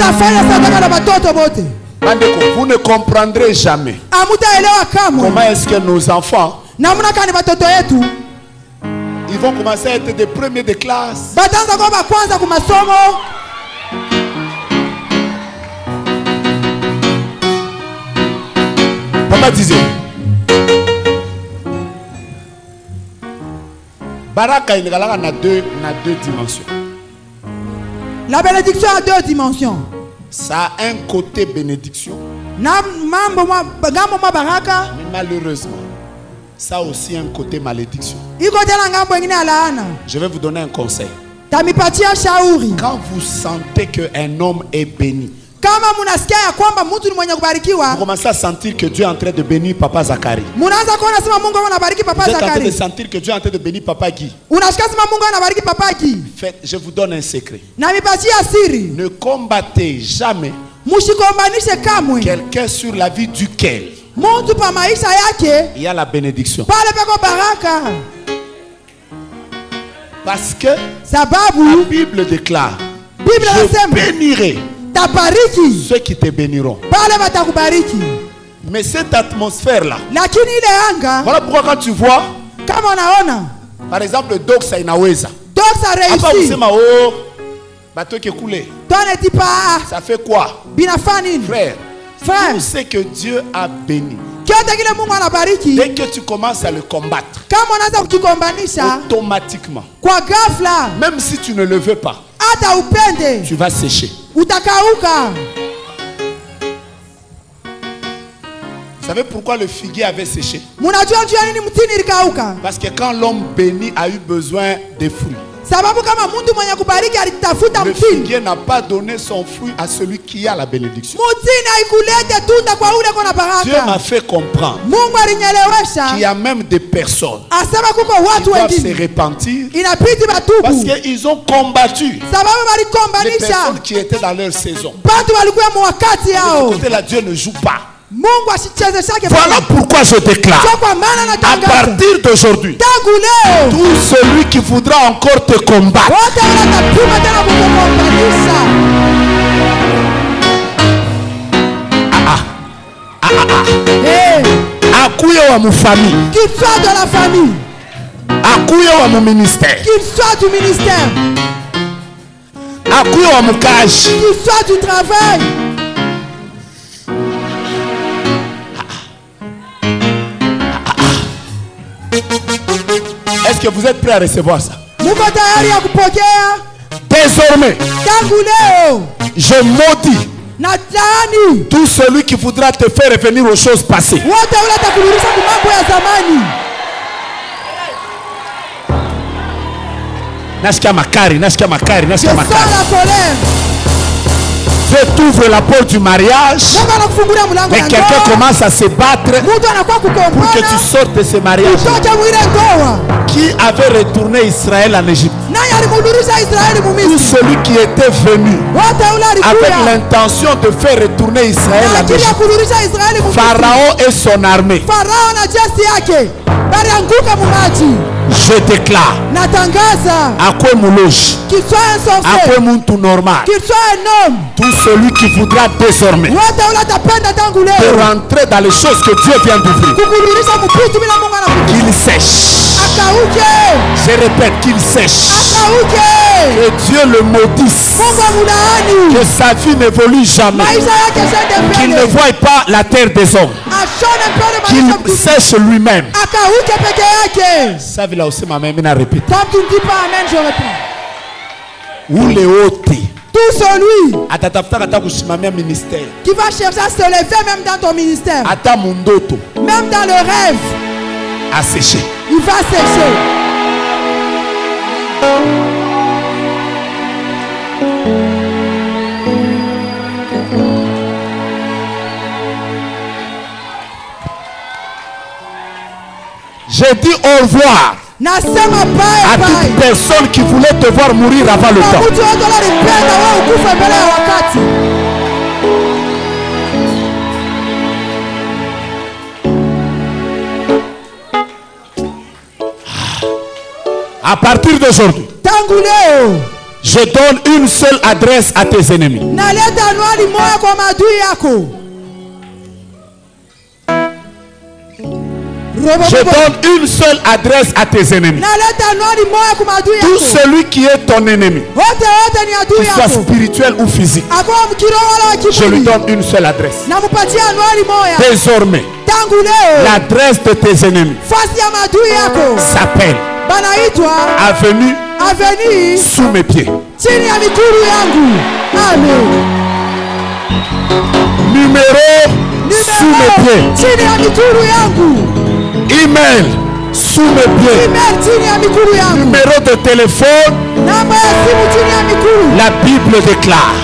ne comprendrez jamais comment est-ce que nos enfants ils vont commencer à être des premiers de classe. Papa disait, Baraka il a deux dimensions. La bénédiction a deux dimensions. Ça a un côté bénédiction. Mais malheureusement, ça a aussi un côté malédiction. Je vais vous donner un conseil. Quand vous sentez qu'un homme est béni, vous commencez à sentir que Dieu est en train de bénir Papa Zacharie. Vous êtes en train de sentir que Dieu est en train de bénir Papa Guy. Faites, je vous donne un secret. Ne combattez jamais quelqu'un sur la vie duquel il y a la bénédiction. Parce que la Bible déclare, je bénirai ceux qui te béniront. Mais cette atmosphère-là, voilà pourquoi quand tu vois, par exemple, Doxa Inaweza, ça fait quoi? Frère, tu sais que Dieu a béni. Dès que tu commences à le combattre, automatiquement, même si tu ne le veux pas, tu vas sécher. Vous savez pourquoi le figuier avait séché? Parce que quand l'homme béni a eu besoin des fruits, le figuier n'a pas donné son fruit à celui qui a la bénédiction. Dieu m'a fait comprendre qu'il y a même des personnes qui doivent se repentir parce qu'ils ont combattu les personnes qui étaient dans leur saison. De ce côté-là, Dieu ne joue pas. Voilà pourquoi je déclare, à partir d'aujourd'hui, tout celui qui voudra encore te combattre, akuye wa famille, qu'il soit de la famille, akuye wa ministère, qu'il soit du ministère, akuye wa kazi, qu'il soit du travail. Est-ce que vous êtes prêts à recevoir ça? Désormais, je maudis tout celui qui voudra te faire revenir aux choses passées. Nashka makari. Dieu t'ouvre la porte du mariage, mais quelqu'un commence à se battre pour que tu sortes de ce mariage. Qui avait retourné Israël en Égypte? Tout celui qui était venu avec l'intention de faire retourner Israël en Égypte, Pharaon et son armée, je déclare qu'il soit un sorcier, normal, qu'il soit un homme, tout celui qui voudra désormais de rentrer dans les choses que Dieu vient d'ouvrir, qu'il sèche. Je répète, qu'il sèche. Que Dieu le maudisse. Que sa vie n'évolue jamais. Qu'il ne voie pas la terre des hommes. Qu'il sèche lui-même. Ça veut aussi ma mère répéter. Comme tu ne dis pas amen, je réponds. Où les hôtes, tout celui ministère, qui va chercher à se lever même dans ton ministère, même dans le rêve, à sécher. Il va sécher. J'ai dit au revoir à toute personne qui voulait te voir mourir avant le temps. À partir d'aujourd'hui, je donne une seule adresse à tes ennemis. Je donne une seule adresse à tes ennemis. Tout celui qui est ton ennemi, qu'il soit spirituel ou physique, je lui donne une seule adresse. Désormais, l'adresse de tes ennemis s'appelle Avenue sous mes pieds. Numéro sous mes pieds. Email sous mes pieds. Numéro de téléphone. La Bible déclare: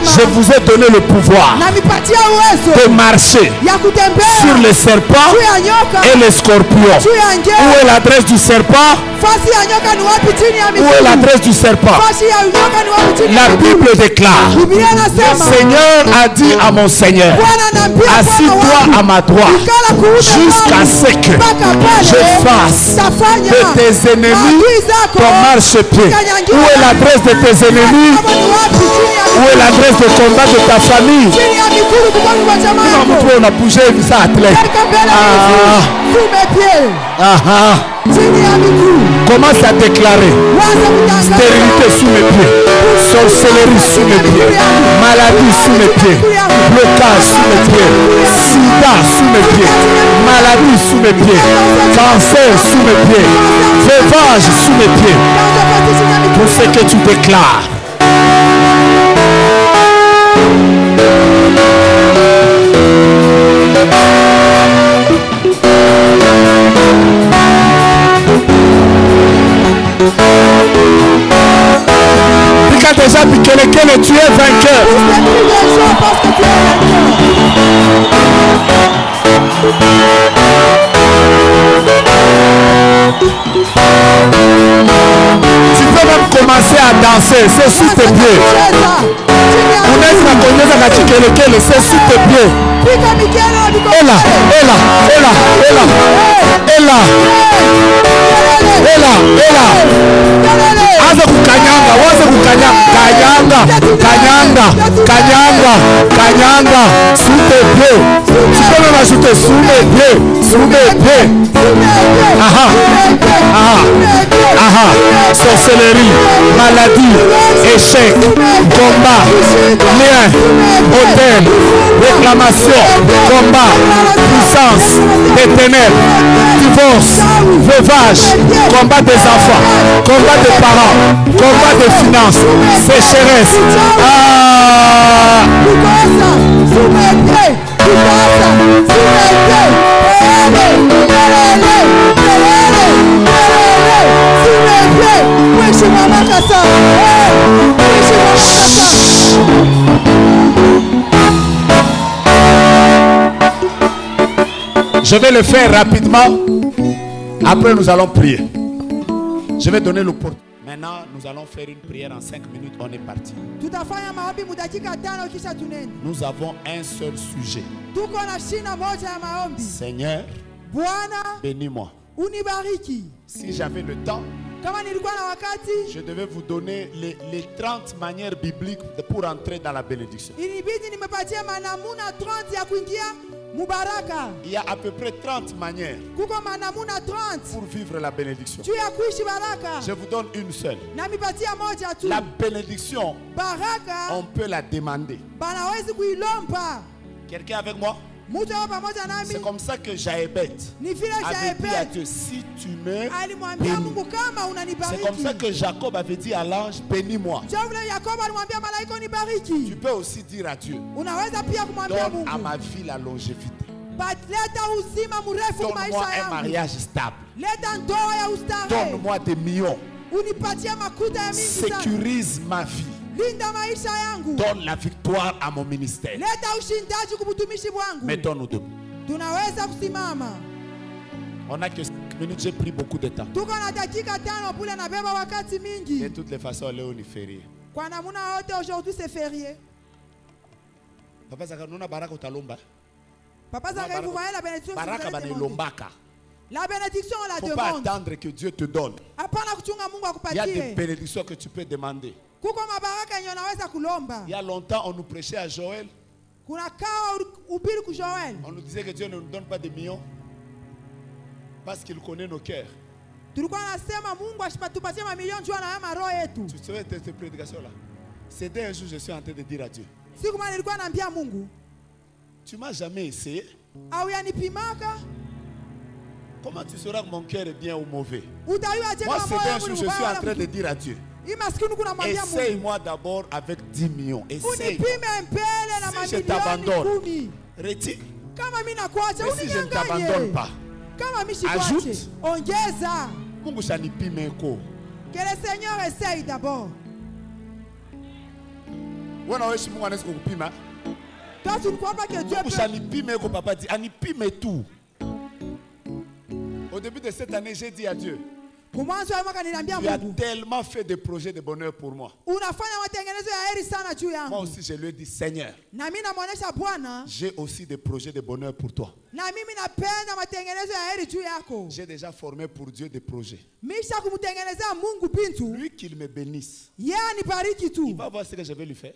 je vous ai donné le pouvoir de marcher sur les serpents et les scorpions. Où est l'adresse du serpent? Où est l'adresse du serpent? La Bible déclare: le Seigneur a dit à mon Seigneur, assis-toi à ma droite jusqu'à ce que je fasse de tes ennemis ton marchepied. Où est l'adresse de tes ennemis? Où est l'adresse de combat de ta famille? On a bougé ça athlète. Commence à déclarer: stérilité sous mes pieds, sorcellerie sous mes pieds, maladie sous mes pieds, blocage sous mes pieds, sida sous mes pieds, maladie sous mes pieds, cancer sous mes pieds, veuvage sous mes pieds. Tout ce que tu déclares. Pique déjà piqué lequel tu es vainqueur. Tu peux même commencer à danser, c'est sous tes pieds. On est la connaissance à piquer lequel, c'est sous tes pieds. Et là, et là, et là, et là, et là, et là, et là. Aza kukanyanga, waza kukanyanga, kanyanga, kanyanga, kanyanga, kanyanga, sous tes pieds. Tu peux même ajouter sous mes pieds, sous mes pieds. Aha, aha, aha, sorcellerie, maladie, échec, combat, lien, hôtel, réclamation, combat, puissance, des ténèbres, divorce, veuvage, combat des enfants, combat des parents, combat des finances, sécheresse. Je vais le faire rapidement. Après, nous allons prier. Je vais donner l'opportunité. Maintenant, nous allons faire une prière en 5 minutes. On est parti. Nous avons un seul sujet. Seigneur, bénis-moi. Si j'avais le temps, je devais vous donner les 30 manières bibliques pour entrer dans la bénédiction. Il y a à peu près 30 manières pour vivre la bénédiction. Je vous donne une seule. La bénédiction, on peut la demander. Quelqu'un avec moi? C'est comme ça que Jaébet avait dit à Dieu: si tu me bénis. C'est comme ça que Jacob avait dit à l'ange: bénis-moi. Tu peux aussi dire à Dieu: donne à ma vie la longévité. Donne-moi un mariage stable. Donne-moi des millions. Sécurise ma vie. Donne la victoire à mon ministère. Mettons-nous debout. On n'a que 5 minutes, j'ai pris beaucoup de temps. De toutes les façons, Léo est férié. Aujourd'hui c'est férié. Papa Zaka, nous avons baraka talomba. Papa Zaka, vous voyez la bénédiction. Baraka bane lombaka. La bénédiction on la demande. Il ne faut pas attendre que Dieu te donne. Il y a des bénédictions que tu peux demander. Il y a longtemps, on nous prêchait à Joël. On nous disait que Dieu ne nous donne pas de millions parce qu'il connaît nos cœurs. Tu te souviens de cette prédication-là? C'était un jour, je suis en train de dire à Dieu. Tu m'as jamais essayé. Comment tu sauras que mon cœur est bien ou mauvais? Moi, c'est un jour, je suis en train de dire à Dieu. Essaye-moi d'abord avec 10 millions. Essaye. Si je t'abandonne, retire. Mais si je ne t'abandonne pas, ajoute. Que le Seigneur essaye d'abord. Toi, tu ne crois pas que Dieu peut. Tout. Au début de cette année, j'ai dit à Dieu, tu as tellement fait de projets de bonheur pour moi. Moi aussi, je lui ai dit, Seigneur, j'ai aussi des projets de bonheur pour toi. J'ai déjà formé pour Dieu des projets. Lui qu'il me bénisse. Il va voir ce que je vais lui faire.